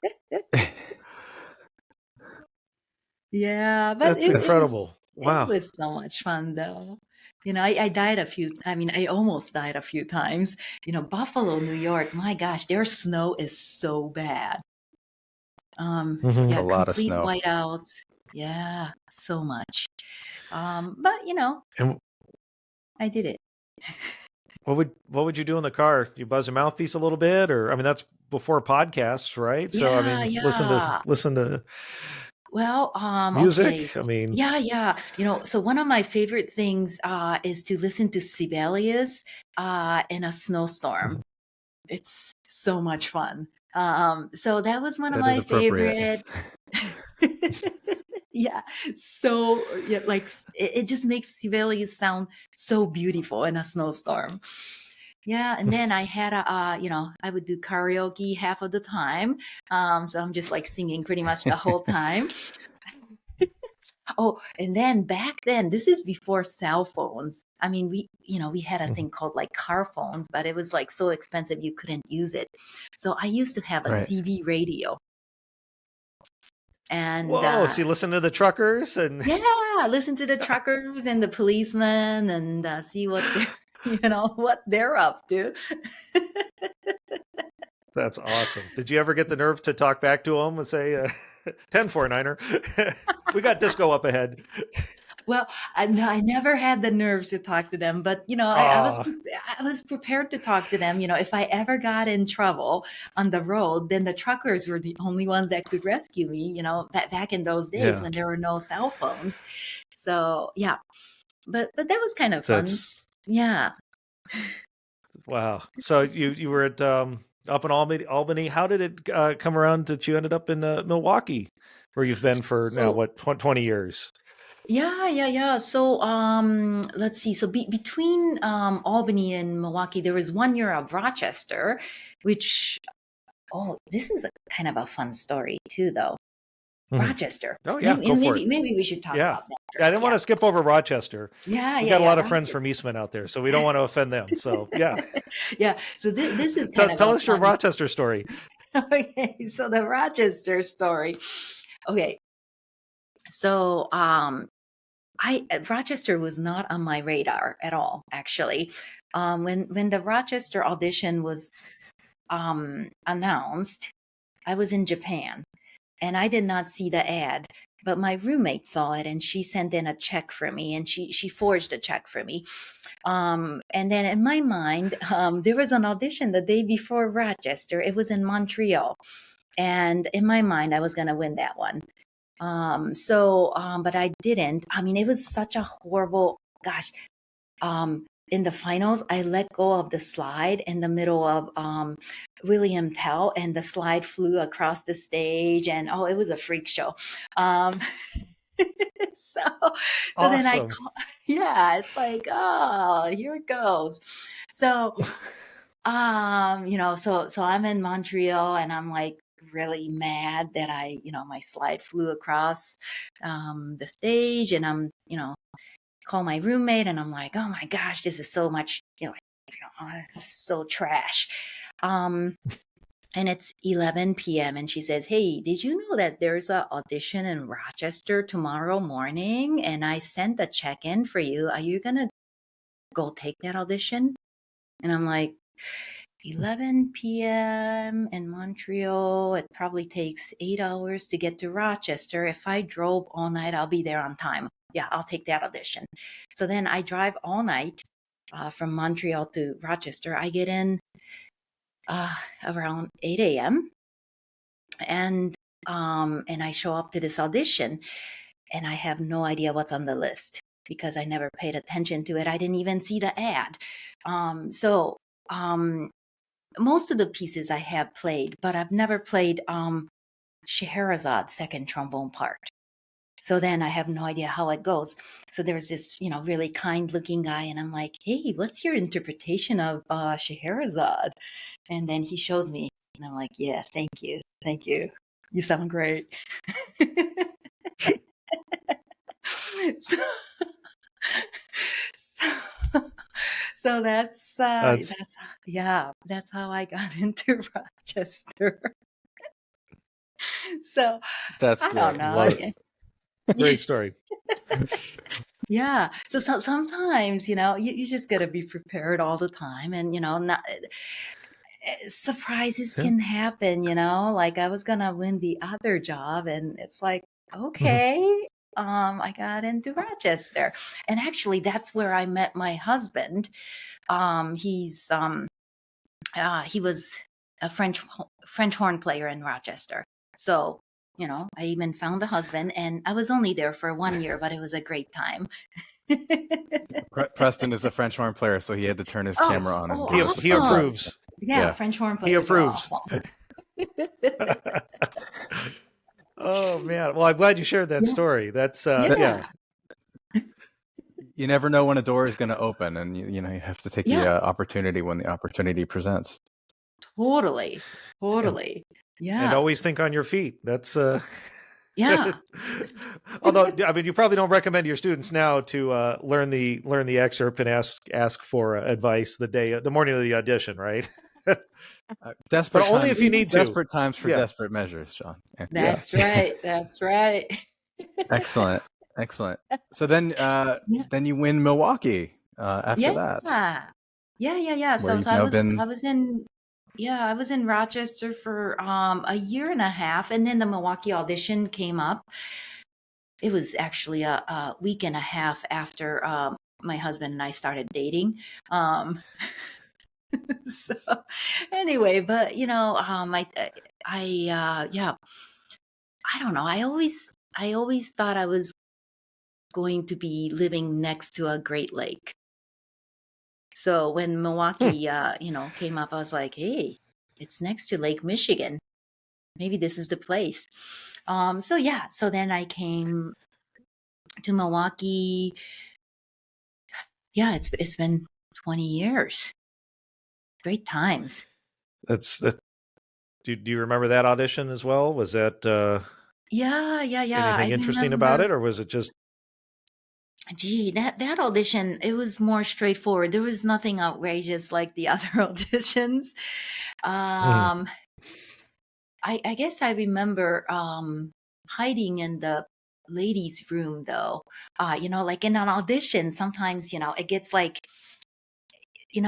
Yeah, but that's it was incredible. it Wow. was so much fun though. I died I almost died a few times. Buffalo, New York, my gosh, their snow is so bad. it's Hmm. a Yeah, lot of complete snow. whiteouts. Yeah, so much. But And I did it. what would you do in the car? You buzz a mouthpiece a little bit, or I mean, that's before podcasts, right? So I Yeah, mean, yeah. listen to Well, okay. music. I mean, Yeah. So one of my favorite things is to listen to Sibelius in a snowstorm. mhm. It's so much fun. So that was one of That is my appropriate. favorite. Yeah. So yeah, like it just makes Sibelius sound so beautiful in a snowstorm. Yeah, and then I had I would do karaoke half of the time. So I'm just like singing pretty much the whole time. Oh, and then back then, this is before cell phones. I mean, we had a Mhm. thing called like car phones, but it was like so expensive you couldn't use it. So I used to have a Right. CB radio, and Whoa! So you listen to the truckers and yeah, listen to the truckers and the policemen and see what they're, what they're up to. that's awesome. Did you ever get the nerve to talk back to them and say, 10-4-9er, we got disco up ahead? Well, no, I never had the nerves to talk to them, but Ah, I was prepared to talk to them. If I ever got in trouble on the road, then the truckers were the only ones that could rescue me. Back in those days yeah. when there were no cell phones. So yeah, but that was kind of fun. That's Yeah. wow. So you were at up in Albany. How did it come around that you ended up in Milwaukee, where you've been for now So what 20 years? yeah. So let's see. So between Albany and Milwaukee, there was 1 year of Rochester, which Oh, this is a kind of a fun story too, though. Mhm. Rochester. Oh yeah, go for it. Maybe we should talk Yeah. about that Yeah, I first. didn't want to skip over Rochester. Yeah, We've yeah, got a yeah. lot of friends Rochester. from Eastman out there, so we don't want to offend them. So yeah, Yeah. So this is kind of tell a us your fun. Rochester story. Okay, so the Rochester story. Okay, so Rochester was not on my radar at all, actually. When the Rochester audition was announced, I was in Japan, and I did not see the ad. But my roommate saw it, and she sent in a check for me, and she forged a check for me. And then in my mind, there was an audition the day before Rochester. It was in Montreal, and in my mind, I was gonna win that one. But I didn't. I mean, it was such a horrible, gosh. In the finals, I let go of the slide in the middle of William Tell, and the slide flew across the stage, and oh, it was a freak show. Um, so, so then Awesome. yeah, it's like, oh, here it goes. So, so I'm in Montreal, and I'm like really mad that my slide flew across the stage, and I'm, call my roommate, and I'm like, oh my gosh, this is so much, so trash. And it's 11 p.m. and she says, hey, did you know that there's an audition in Rochester tomorrow morning? And I sent the check in for you. Are you going to go take that audition? And I'm like, 11 p.m. in Montreal. It probably takes 8 hours to get to Rochester. If I drove all night, I'll be there on time. Yeah, I'll take that audition. So then I drive all night from Montreal to Rochester. I get in around 8 a.m. and I show up to this audition, and I have no idea what's on the list because I never paid attention to it. I didn't even see the ad. Most of the pieces I have played, but I've never played Scheherazade's second trombone part. So then I have no idea how it goes. So there's this, really kind looking guy, and I'm like, hey, what's your interpretation of Scheherazade? And then he shows me, and I'm like, yeah, thank you. Thank you. You sound great. so, so that's how I got into Rochester. So That's I great. don't know. Love it. Great story. Yeah. So sometimes, you just got to be prepared all the time, and, not surprises Yeah. can happen, like I was going to win the other job, and it's like, Mhm. okay, I got into Rochester. And actually that's where I met my husband. He was a French horn player in Rochester. So, I even found a husband, and I was only there for 1 year, but it was a great time. Preston is a French horn player, so he had to turn his Oh, camera on and oh, give us the He thumbs up. approves. Yeah, Yeah. French horn He players are approves. awesome. Oh man. Well, I'm glad you shared that Yeah. story. That's Yeah. You never know when a door is going to open, and you have to take Yeah. the opportunity when the opportunity presents. Totally. And Yeah. always think on your feet. That's Yeah. although I mean you probably don't recommend your students now to learn the excerpt and ask for advice the morning of the audition, right? Desperate But only times, if you need to. desperate times for Yeah. desperate measures, John. Yeah. That's right. That's right. Excellent. So then you win Milwaukee after that. Yeah. Where you've So now been. I was in Rochester for a year and a half, and then the Milwaukee audition came up. It was actually a week and a half after my husband and I started dating. So anyway, but I don't know. I always thought I was going to be living next to a Great Lake. So when Milwaukee, came up, I was like, hey, it's next to Lake Michigan. Maybe this is the place. So then I came to Milwaukee. Yeah, it's been 20 years. Great times. That's Do you remember that audition as well? Was that Yeah, anything I interesting about remember. it, or was it just? Gee, that audition, it was more straightforward. There was nothing outrageous like the other auditions. Mhm. Um, I guess I remember hiding in the ladies' room though. Like in an audition, sometimes, it gets like,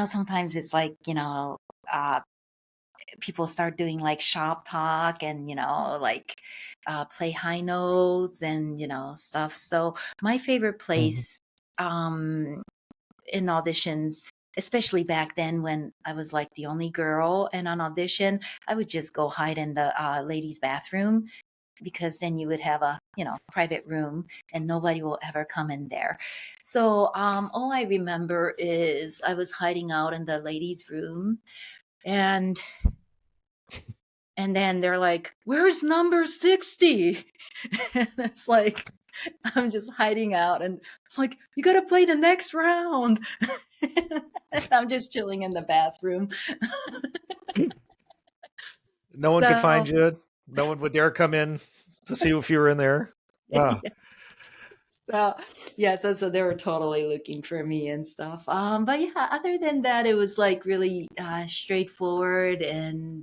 sometimes it's like, uh, people start doing like shop talk and, like play high notes and, stuff. So my favorite Mhm. place in auditions, especially back then when I was like the only girl in an audition, I would just go hide in the ladies' bathroom because then you would have a private room and nobody will ever come in there. So all I remember is I was hiding out in the ladies' room, and then they're like, "Where's number 60?" And it's like I'm just hiding out, and it's like, "You gotta play the next round." And I'm just chilling in the bathroom. No one could find So you. No one would dare come in to see if you were in there. Ah, yeah. So yeah, so they were totally looking for me and stuff. But yeah, other than that, it was like really straightforward, and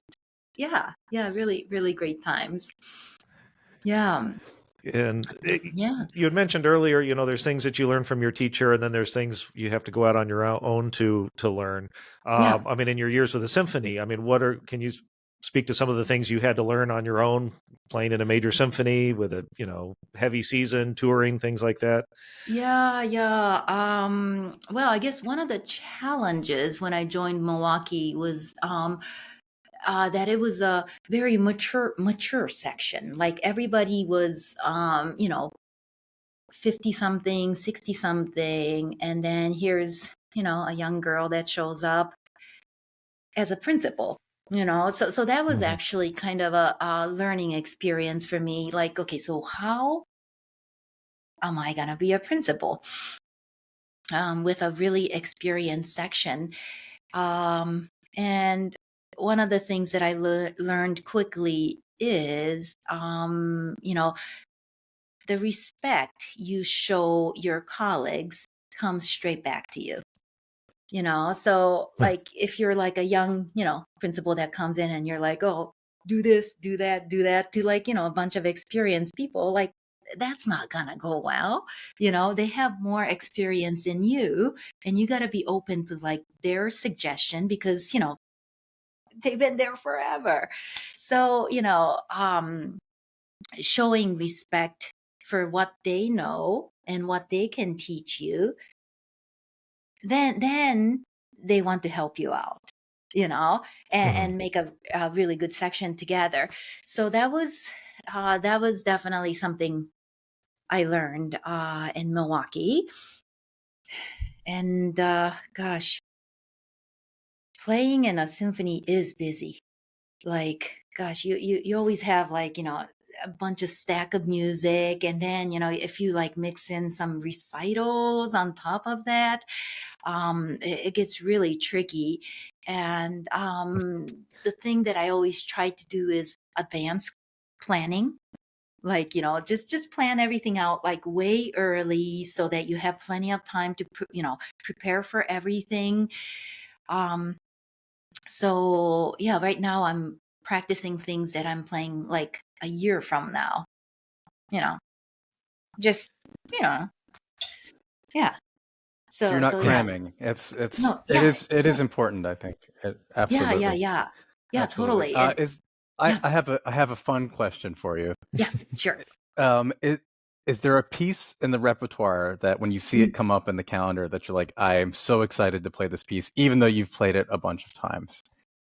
yeah, really, really great times. Yeah, and yeah, you had mentioned earlier, there's things that you learn from your teacher, and then there's things you have to go out on your own to learn. yeah. I mean, in your years with the symphony, I mean, can you speak to some of the things you had to learn on your own, playing in a major symphony with a heavy season, touring, things like that? Yeah. Well, I guess one of the challenges when I joined Milwaukee was that it was a very mature section. Like everybody was, 50 something, 60 something, and then here's, a young girl that shows up as a principal. So that was Hmm. actually kind of a learning experience for me. Like, okay, so how am I gonna be a principal with a really experienced section? And one of the things that I learned quickly is, the respect you show your colleagues comes straight back to you. So like if you're like a young, principal that comes in and you're like, oh, do this, do that, to like, a bunch of experienced people, like that's not gonna go well. They have more experience than you, and you got to be open to like their suggestion because, they've been there forever. So, showing respect for what they know and what they can teach you, then they want to help you out, Hmm. and make a really good section together. So that was definitely something I learned in Milwaukee. And gosh, playing in a symphony is busy. Like, gosh, you always have like, a bunch of stack of music, and then, if you like mix in some recitals on top of that, it gets really tricky. And the thing that I always try to do is advance planning. Like, just plan everything out like way early so that you have plenty of time to prepare for everything. um so yeah, right now I'm practicing things that I'm playing like a year from now. You know, just you know, yeah. So you're So not yeah, cramming. no, yeah, It is yeah, important, I think. yeah, Absolutely. yeah, yeah, Absolutely. totally. And Is yeah, I have a fun question for you. yeah, sure. Um, is, is there a piece in the repertoire that when you see it Mm. come up in the calendar that you're like, I am so excited to play this piece, even though you've played it a bunch of times?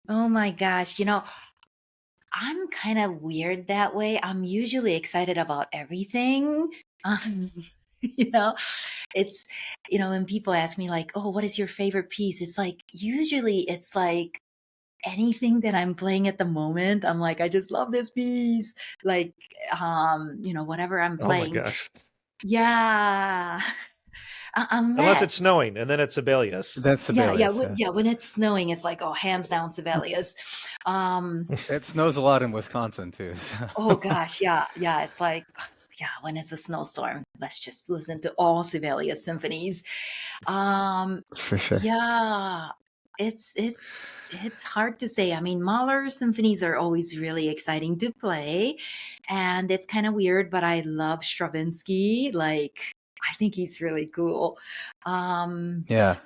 Oh my gosh, I'm kind of weird that way. I'm usually excited about everything. Um, you know, it's when people ask me like, "Oh, what is your favorite piece?" It's like usually it's like anything that I'm playing at the moment. I'm like, I just love this piece. Like, whatever I'm Oh my playing. gosh. Yeah. Unless it's unless snowing, and then it's Sibelius. That's yeah, Sibelius. yeah, when it's snowing, it's like, oh, hands down Sibelius. It snows a lot in Wisconsin too. So. Oh gosh, yeah, yeah. It's like, yeah, when it's a snowstorm, let's just listen to all Sibelius symphonies. For sure. Yeah, it's hard to say. I mean, Mahler symphonies are always really exciting to play, and it's kind of weird, but I love Stravinsky. Like, I think he's really cool. Um, Yeah.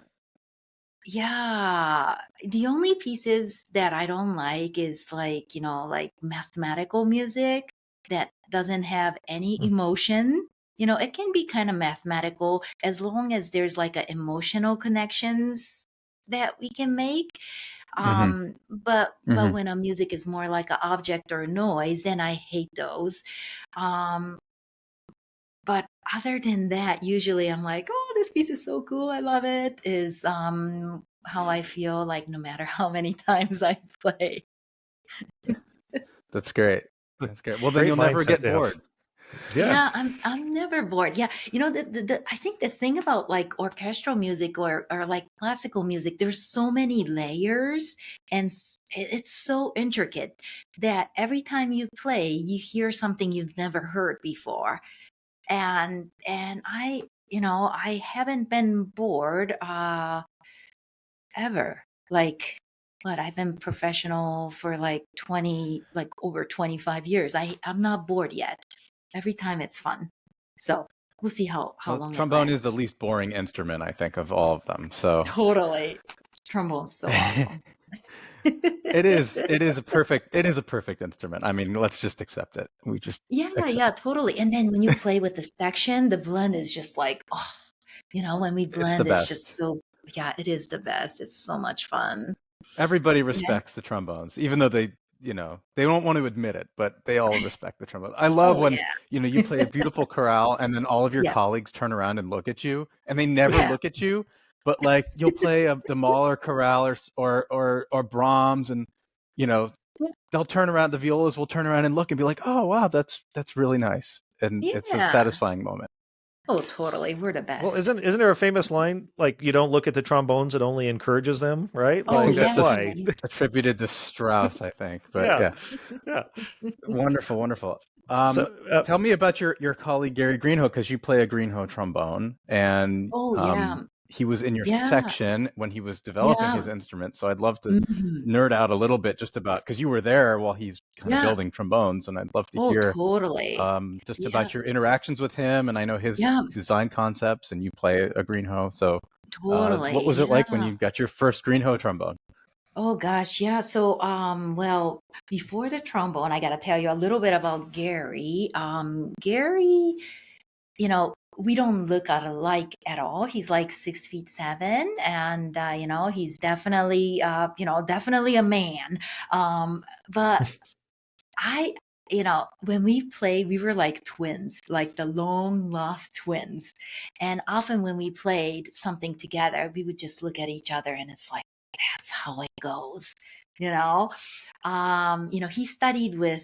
yeah, the only pieces that I don't like is like, like mathematical music that doesn't have any Mm. emotion. It can be kind of mathematical as long as there's like a emotional connections that we can make. Mm-hmm. But Mm-hmm. when a music is more like an object or noise, then I hate those. Um, but other than that, usually I'm like, oh, this piece is so cool. I love it. Is how I feel like no matter how many times I play. That's great. That's great. Well, then Great you'll never mindset get to have. bored. Yeah. Yeah, I'm never bored. Yeah, I think the thing about like orchestral music or like classical music, there's so many layers and it's so intricate that every time you play, you hear something you've never heard before. And I haven't been bored ever. Like, what, I've been professional for like over 25 years. I'm not bored yet. Every time it's fun. So we'll see how Well, long it trombone is the lasts. least boring instrument, I think, of all of them. So Totally. Trombone's so awesome. it is a perfect instrument. I mean, let's just accept it. We just Yeah, accept it. totally. And then when you play with the section, the blend is just like, oh, when we It's the blend, it's best. just so, yeah, it is the best. It's so much fun. Everybody Yeah. respects the trombones, even though they don't want to admit it, but they all respect the trombones. I love Oh, when, yeah. you play a beautiful chorale and then all of your Yeah. colleagues turn around and look at you, and they never Yeah. look at you, but like you'll play the Mahler chorale or Brahms, and Yeah. they'll turn around, the violas will turn around and look and be like, "Oh, wow, that's really nice." And it's a Yeah. satisfying moment. Oh, totally. We're the best. Well, isn't there a famous line like, you don't look at the trombones, it only encourages them, right? Oh, I Like think that's that's why. attributed to Strauss, I think. But Yeah. yeah. Yeah. Wonderful. So Tell me about your colleague Gary Greenhoe, because you play a Greenhoe trombone, and Oh, yeah. he was in your Yeah. section when he was developing Yeah. his instrument. So I'd love to Mhm. nerd out a little bit just about, because you were there while he's kind of Yeah. building trombones, and I'd love to Oh, hear totally. just Yeah. about your interactions with him. And I know his Yeah. design concepts, and you play a Greenhoe. So Totally. what was it like when Yeah. you got your first Greenhoe trombone? Oh gosh, yeah. So, well, before the trombone, I got to tell you a little bit about Gary. Gary, we don't look alike at all. He's like 6'7", and he's definitely, definitely a man. But I, when we played, we were like twins, like the long lost twins. And often when we played something together, we would just look at each other and it's like, that's how it goes, you know? He studied with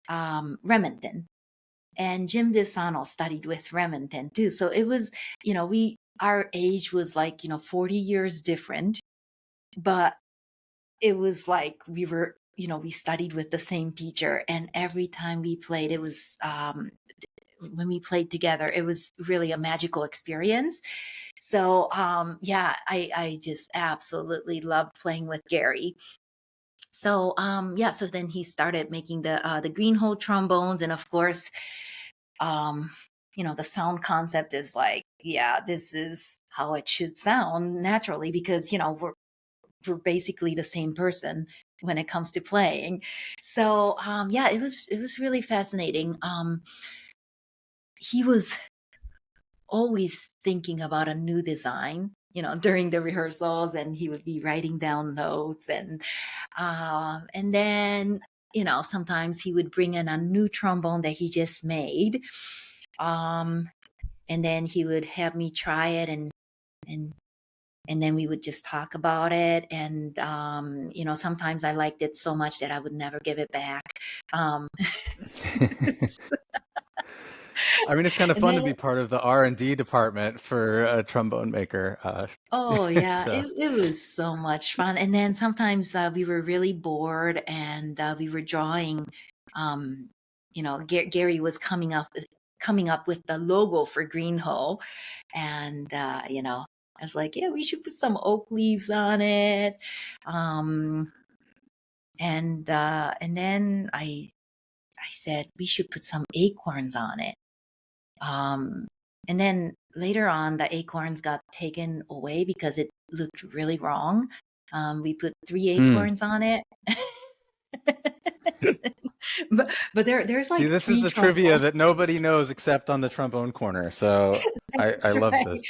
Remington, and Jim DeSano studied with Remington too. So it was, our age was like, 40 years different, but it was like we studied with the same teacher, and every time we played, it was when we played together, it was really a magical experience. So yeah, I just absolutely loved playing with Gary. So yeah, so then he started making the Greenhoe trombones, and of course, um the sound concept is like, yeah, this is how it should sound naturally, because we're basically the same person when it comes to playing. So yeah, it was really fascinating. He was always thinking about a new design, during the rehearsals, and he would be writing down notes, and then sometimes he would bring in a new trombone that he just made, um, and then he would have me try it, and and then we would just talk about it, and sometimes I liked it so much that I would never give it back. um I mean, it's kind of And fun to then, be part of the R&D department for a trombone maker. oh yeah, So, it was so much fun. And then sometimes we were really bored, and we were drawing. Um, Gary was coming up with the logo for Greenhoe, and I was like, yeah, we should put some oak leaves on it. Um, and then I said we should put some acorns on it. Um, and then later on, the acorns got taken away because it looked really wrong. We put three mm. acorns on it. but there's See, like this is three the trivia trombones. that nobody knows except on the trombone corner. So I That's love right. this.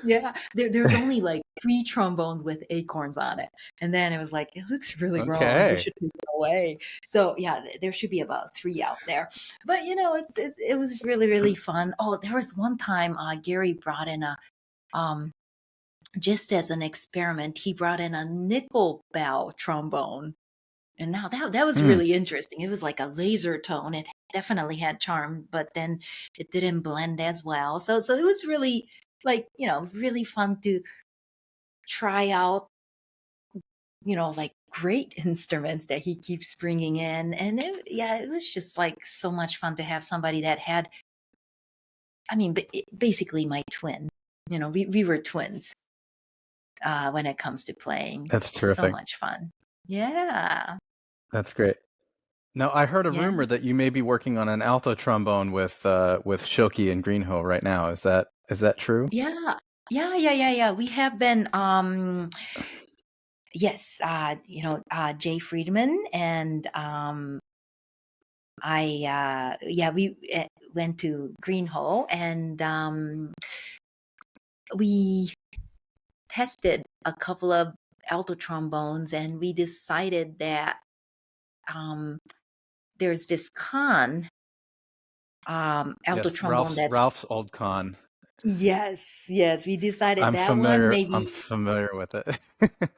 Yeah, there's only like three trombones with acorns on it, and then it was like it looks really wrong. We Okay. should take it away. So yeah, there should be about three out there. But it was really fun. Oh, there was one time Gary brought in a um just as an experiment, he brought in a nickel bow trombone. And now that was Mm. really interesting. It was like a laser tone. It definitely had charm, but then it didn't blend as well. So it was really like, really fun to try out, like great instruments that he keeps bringing in. And it was just like so much fun to have somebody that had, I mean, basically my twin. We were twins when it comes to playing. That's So terrific. much fun. Yeah. That's great. Now, I heard a Yeah. rumor that you may be working on an alto trombone with Shoki and Greenhoe right now. Is that true? Yeah. Yeah. We have been yes, Jay Friedman and we went to Greenhoe, and we tested a couple of alto trombones, and we decided that there's this alto Yes, trombone that's Ralph's old con. yes, we decided I'm that one familiar. I'm maybe. familiar with it.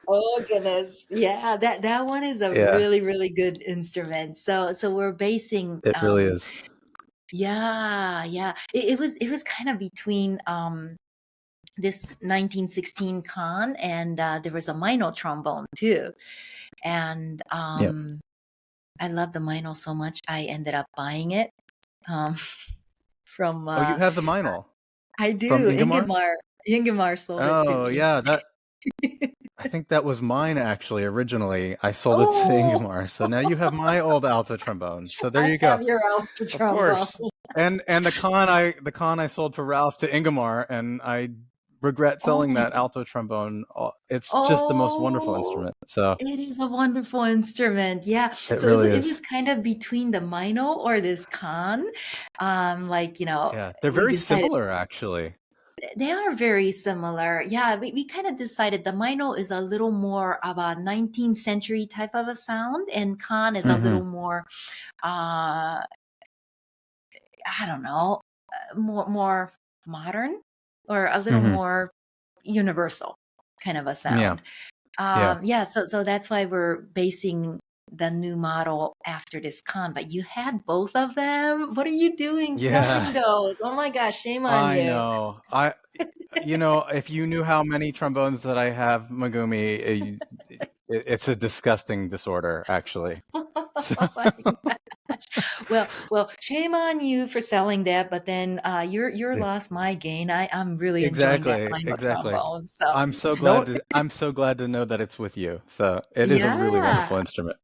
Oh goodness. Yeah, that one is a Yeah, really, really good instrument. So we're basing it really is. yeah. It was kind of between this 1916 con, and there was a minor trombone too. And Yeah. I love the minor so much I ended up buying it um from Oh, you have the Meinl I from do. Ingomar? Ingmar sold it to Oh, me. yeah. I think that was mine actually. Originally, I sold it to Oh, Ingomar. So now you have my old alto trombone. So there I you go. have your alto Of trombone. course. And the con I sold for Ralph to Ingomar, and I regret Oh selling my that alto trombone. It's just the most wonderful Oh, instrument. So it is a wonderful instrument. Yeah. it So it really was, it is. was kind of between the Mino or this Khan. Yeah, they're We very decided similar actually. they are very similar. Yeah, we kind of decided the Mino is a little more of a 19th century type of a sound, and Khan is a Hmm. little more, I don't know, more modern or a little Hmm. more universal kind of a Yeah, sound. yeah, So that's why we're basing the new model after this con. But you had both of them. What are you doing yeah. selling those? Oh my gosh, shame on I you. know. If you knew how many trombones that I have, Megumi, it's a disgusting disorder, actually. So, Oh my gosh. Well, shame on you for selling that, but then your loss, my gain. I'm really enjoying that minor exactly. trombone. So No, I'm so glad to know that it's with you. So it is a really yeah, wonderful instrument.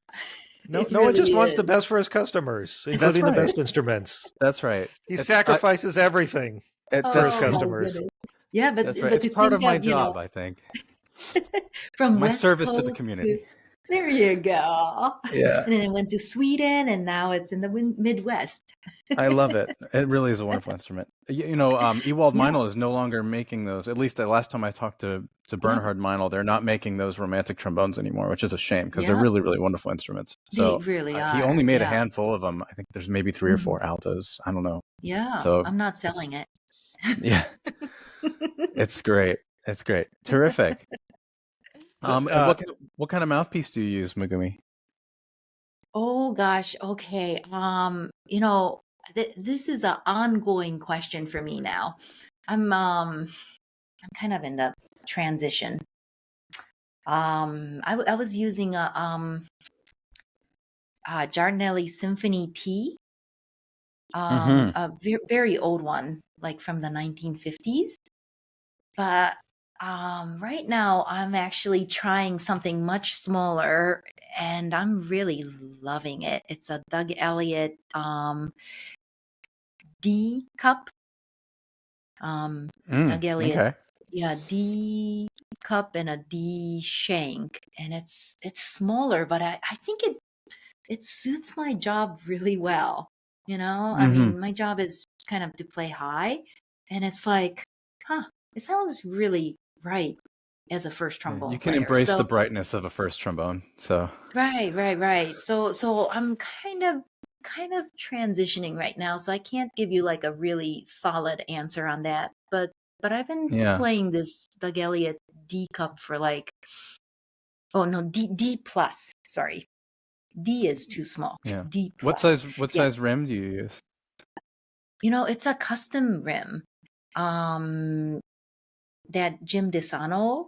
no, it Noah really just wants the is. best for his customers, That's including the right. best instruments. That's right. He It's sacrifices everything for his that's Oh right. my customers. goodness. Yeah, That's right. but It's to part of think my of, job, I think. from My West service to the Coast to community. there you go. Yeah. And then it went to Sweden, and now it's in the Midwest. I love it. It really is a wonderful instrument. Ewald Yeah, Meinl is no longer making those. At least the last time I talked to yeah, Bernhard Meinl, they're not making those romantic trombones anymore, which is a shame because they're yeah. really, really wonderful instruments. They So really he are. only made a Yeah. handful of them. I think there's maybe 3 or Mhm. 4 altos. I don't know. Yeah, So I'm not it's selling it. yeah, it's great. It's great. Terrific. So, And what kind of mouthpiece do you use, Megumi? Oh gosh, okay. this is an ongoing question for me now. I'm kind of in the transition. I was using a Giardinelli Symphony T, a very old one, like from the 1950s. But right now, I'm actually trying something much smaller, and I'm really loving it. It's a Doug Elliott D cup. Doug Elliott, Okay. yeah, D cup and a D shank, and it's smaller, but I think it suits my job really well. I mean, my job is kind of to play high, and it's like, it sounds really right as a first Yeah, trombone you can player. embrace the So brightness of a first trombone. So right. So I'm kind of transitioning right now, so I can't give you like a really solid answer on that. But I've been yeah. playing this Doug Elliott D cup for like, oh no, D plus. Sorry. D is too small. Yeah. D What plus. Yeah. size rim do you use? It's a custom rim that Jim DeSano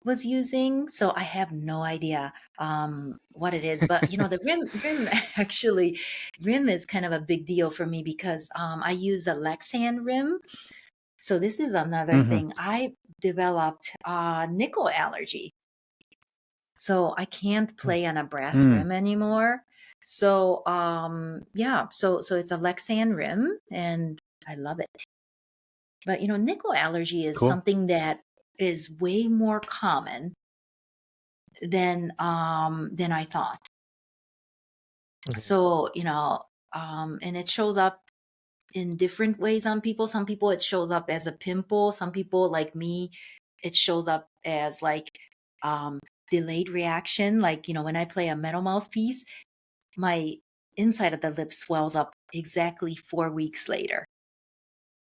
was using. So I have no idea what it is. But the rim actually, rim is kind of a big deal for me because I use a Lexan rim. So this is another thing. I developed nickel allergy. So I can't play on a brass rim anymore. So so it's a Lexan rim and I love it. But nickel allergy is Cool. something that is way more common than I thought. So, and it shows up in different ways on people. Some people it shows up as a pimple. Some people like me, it shows up as like delayed reaction. Like, when I play a metal mouthpiece, my inside of the lip swells up exactly 4 weeks later.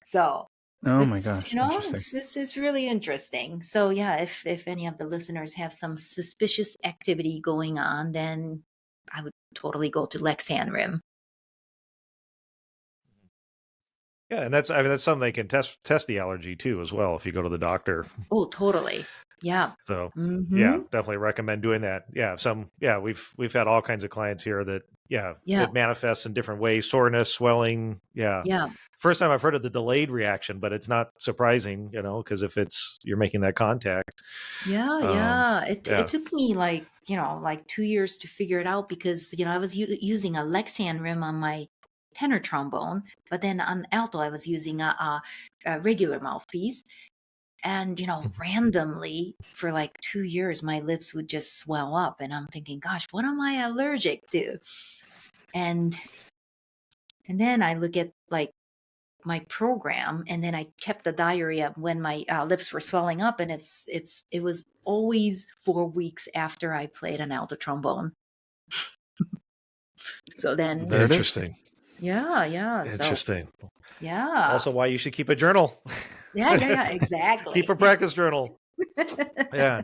So Oh my it's gosh, interesting. it's really interesting. So yeah, if any of the listeners have some suspicious activity going on, then I would totally go to Lexan Rim. Yeah, and that's something they can test the allergy too as well if you go to the doctor. Oh, totally. Yeah. So Mm-hmm. definitely recommend doing that. We've had all kinds of clients here that Yeah. it manifests in different ways, soreness, swelling. Yeah. First time I've heard of the delayed reaction, but it's not surprising, because if you're making that contact. Yeah. It took me like 2 years to figure it out because I was using a Lexan rim on my tenor trombone, but then on alto I was using a regular mouthpiece. And, randomly for like 2 years, my lips would just swell up. And I'm thinking, gosh, what am I allergic to? And then I look at like my program and then I kept the diary of when my lips were swelling up. And it was always 4 weeks after I played an alto trombone. So then. There it is. Interesting. Yeah. Interesting. So, yeah. Also why you should keep a journal. Yeah, exactly. Keep a practice journal. Yeah.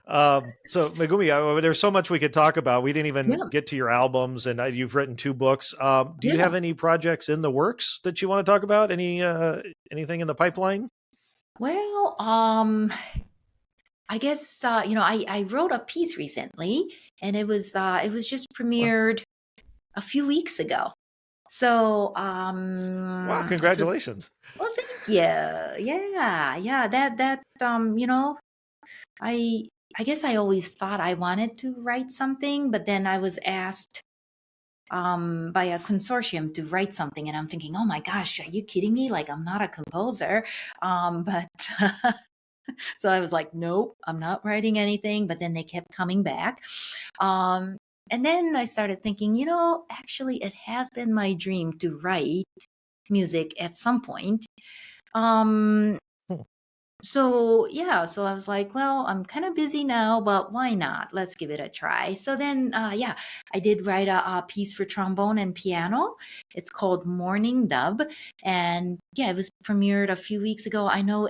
So Megumi, there's so much we could talk about. We didn't even get to your albums, and you've written 2 books. Do you have any projects in the works that you want to talk about? Anything in the pipeline? Well, I guess I wrote a piece recently, and it was just premiered a few weeks ago. So wow, congratulations. Well, thank you. Yeah. That I guess I always thought I wanted to write something, but then I was asked by a consortium to write something, and I'm thinking, oh my gosh, are you kidding me? Like, I'm not a composer. But so I was like, nope, I'm not writing anything. But then they kept coming back. And then I started thinking, actually, it has been my dream to write music at some point. So I was like, well, I'm kind of busy now, but why not? Let's give it a try. So then, I did write a piece for trombone and piano. It's called Morning Dub. And it was premiered a few weeks ago. I know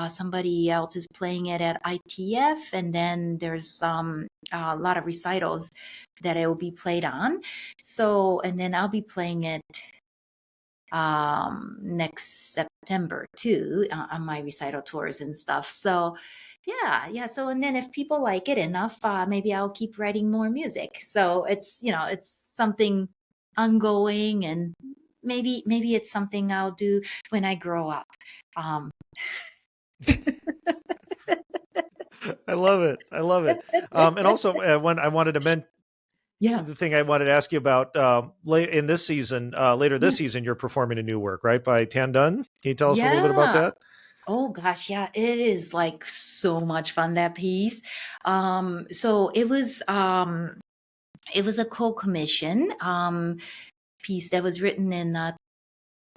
somebody else is playing it at ITF, and then there's a lot of recitals that it will be played on. So, and then I'll be playing it next September too, on my recital tours and stuff. So yeah. So and then if people like it enough, maybe I'll keep writing more music. So it's something ongoing, and maybe it's something I'll do when I grow up. Um, I love it. I love it. And also, when I wanted to mention yeah. the thing I wanted to ask you about late in this season, later this season, you're performing a new work, right, by Tan Dun. Can you tell us a little bit about Yeah. that? Oh gosh, yeah, it is like so much fun, that piece. So it was a co-commission piece that was written in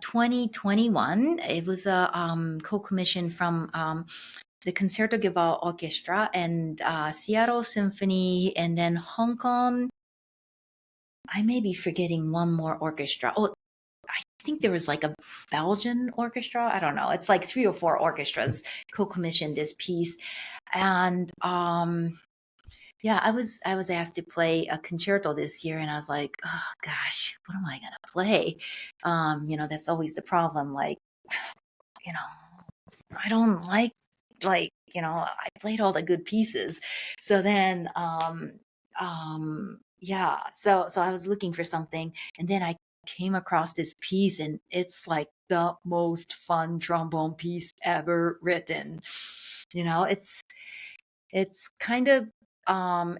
2021. It was a co-commission from the Concertgebouw Orchestra and Seattle Symphony, and then Hong Kong. I may be forgetting one more orchestra. Oh, I think there was like a Belgian orchestra. I don't know. It's like 3 or 4 orchestras co-commissioned this piece, and yeah, I was asked to play a concerto this year, and I was like, oh gosh, what am I gonna play? That's always the problem. Like, you know, I don't I played all the good pieces. So then yeah, so I was looking for something, and then I came across this piece, and it's like the most fun trombone piece ever written. It's kind of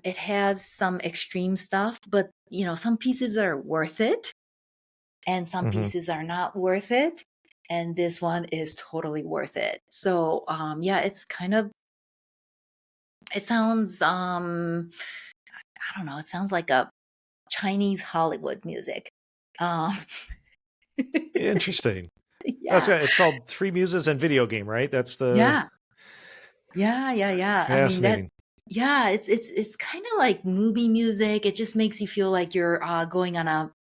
it has some extreme stuff, but some pieces are worth it, and some Mm-hmm. pieces are not worth it, and this one is totally worth it. So yeah, it sounds I don't know, it sounds like a Chinese Hollywood music. um Interesting. That's yeah. right. It's called Three Muses and Video Game, right? That's the Yeah. I mean, fascinating. yeah, it's kind of like movie music. It just makes you feel like you're going on a,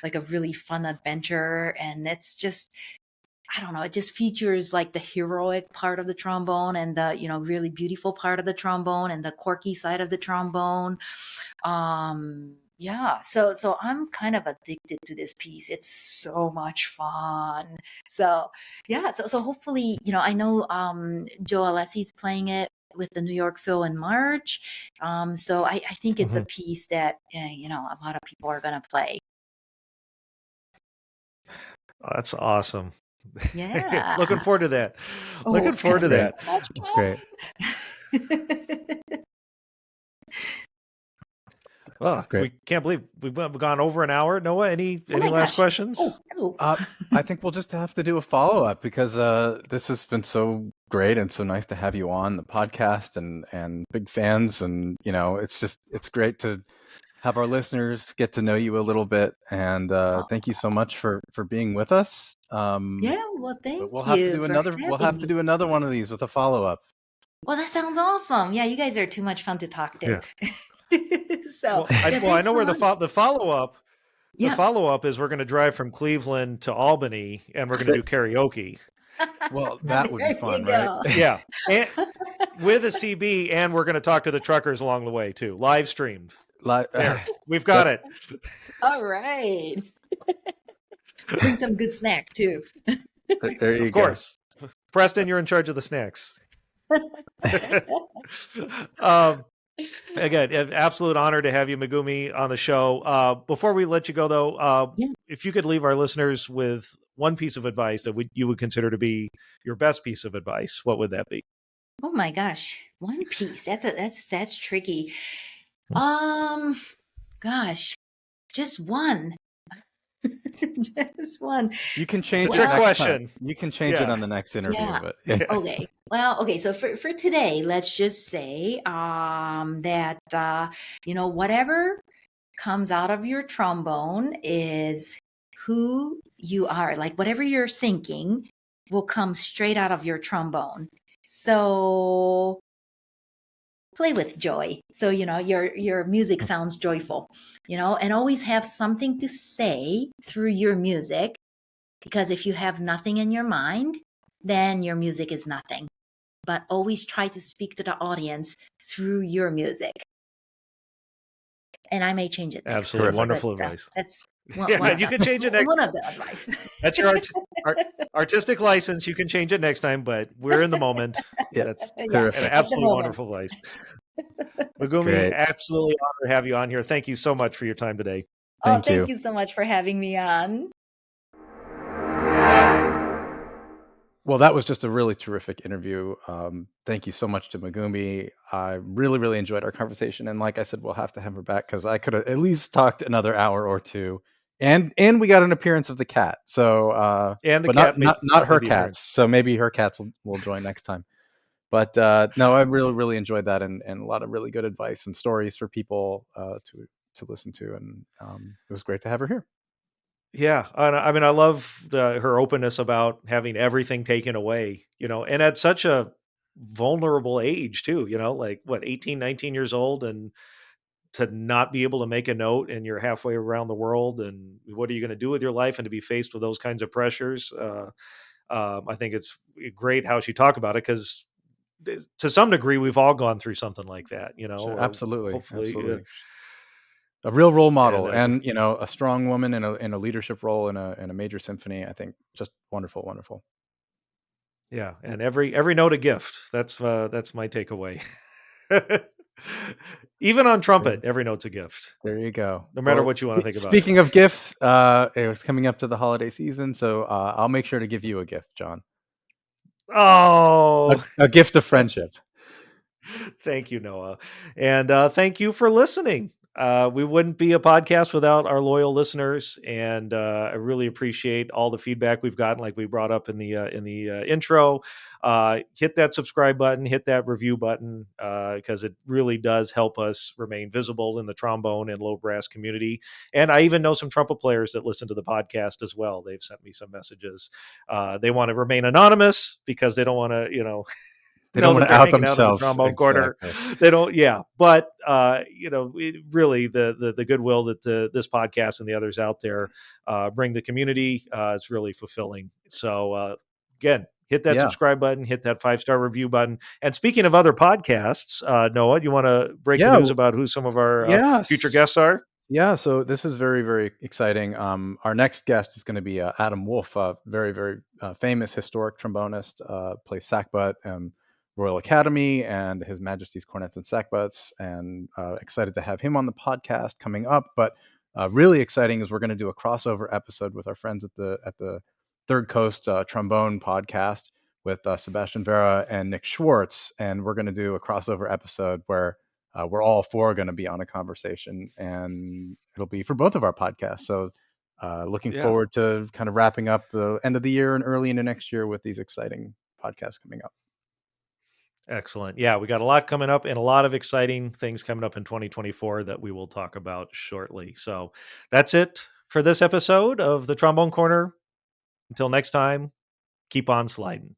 like a really fun adventure. And it's just, I don't know, it just features like the heroic part of the trombone, and the, really beautiful part of the trombone, and the quirky side of the trombone. Yeah, so I'm kind of addicted to this piece. It's so much fun. So yeah, so hopefully, I know Joe Alessi's playing it with the New York Phil in March. So I think it's a Mhm. piece that a lot of people are gonna play. Oh, that's awesome. Yeah. Looking forward to that. Oh, Looking it's forward gonna to be great. that. so much That's great. fun. Well, That's great. we can't believe we've gone over an hour. Noah, any Oh my last gosh. questions? Oh, hello. I think we'll just have to do a follow-up, because this has been so great and so nice to have you on the podcast, and big fans, and it's great to have our listeners get to know you a little bit, and Oh, thank you so much for being with us. yeah, well, But thank we'll have to you do for we'll having have to me. do another one of these with a follow-up. Well, that sounds awesome. Yeah, you guys are too much fun to talk to. Yeah. So, I yeah, I thanks know a where lot. the follow up. The Yeah. follow up is we're going to drive from Cleveland to Albany, and we're going to do karaoke. Well, that would be There fun, you right? go. Yeah, and with a CB, and we're going to talk to the truckers along the way too. Live streamed. There, we've got it. All right. Bring some good snack too. There you Of go. course, Preston, you're in charge of the snacks. um, Again, an absolute honor to have you, Megumi, on the show. Before we let you go, though, Yeah. if you could leave our listeners with one piece of advice that you would consider to be your best piece of advice, what would that be? Oh my gosh, one piece. That's tricky. Gosh, just one. Just one. You can It's change a it trick next question. time. You can change it Yeah. on the next interview, Yeah. but Okay. Well, okay. So for today, let's just say that whatever comes out of your trombone is who you are. Like whatever you're thinking will come straight out of your trombone. So play with joy. So your music sounds joyful, and always have something to say through your music, because if you have nothing in your mind, then your music is nothing. But always try to speak to the audience through your music. And I may change it next Absolutely time, terrific. wonderful but advice. that's Yeah, you can change it next. One of the advice. That's your artistic license. You can change it next time, but we're in the moment. Yeah, That's terrific. an absolutely wonderful advice. Megumi, Great. absolutely honored to have you on here. Thank you so much for your time today. Thank you. Thank you so much for having me on. Well, that was just a really terrific interview. Thank you so much to Megumi. I really, really enjoyed our conversation. And like I said, we'll have to have her back because I could have at least talked another hour or two. And we got an appearance of the cat. So And the but cat not her made the cats. appearance. So maybe her cats will join next time. But no, I really, really enjoyed that and a lot of really good advice and stories for people to listen to. And it was great to have her here. Yeah, I mean, I love her openness about having everything taken away, and at such a vulnerable age too, like what, 18, 19 years old, and to not be able to make a note and you're halfway around the world, and what are you going to do with your life, and to be faced with those kinds of pressures. I think it's great how she talked about it, because to some degree we've all gone through something like that, Sure, absolutely. hopefully. Absolutely. A real role model, And, and a strong woman in a leadership role in a major symphony. I think just wonderful, wonderful. Yeah, and every note a gift. That's my takeaway. Even on trumpet, every note's a gift. There you go. No matter what you want to think about. Speaking of gifts, it was coming up to the holiday season, so I'll make sure to give you a gift, John. Oh, a gift of friendship. Thank you, Noah, and thank you for listening. We wouldn't be a podcast without our loyal listeners, and I really appreciate all the feedback we've gotten, like we brought up in the intro. Hit that subscribe button, hit that review button, because it really does help us remain visible in the trombone and low brass community. And I even know some trumpet players that listen to the podcast as well. They've sent me some messages. They want to remain anonymous because they don't want to, They don't want to out themselves. Out of the trombone corner. They don't. Yeah. But, really the goodwill that this podcast and the others out there bring the community is really fulfilling. So, again, hit that subscribe button, hit that 5-star review button. And speaking of other podcasts, Noah, you want to break the news about who some of our future guests are? Yeah, so this is very, very exciting. Our next guest is going to be Adam Wolf, a very, very famous historic trombonist, plays sackbut, Royal Academy and His Majesty's Cornets and Sackbuts, and excited to have him on the podcast coming up. But really exciting is we're going to do a crossover episode with our friends at the Third Coast Trombone podcast with Sebastian Vera and Nick Schwartz, and we're going to do a crossover episode where we're all four going to be on a conversation, and it'll be for both of our podcasts. So looking forward to kind of wrapping up the end of the year and early into next year with these exciting podcasts coming up. Excellent. Yeah, we got a lot coming up and a lot of exciting things coming up in 2024 that we will talk about shortly. So that's it for this episode of the Trombone Corner. Until next time, keep on sliding.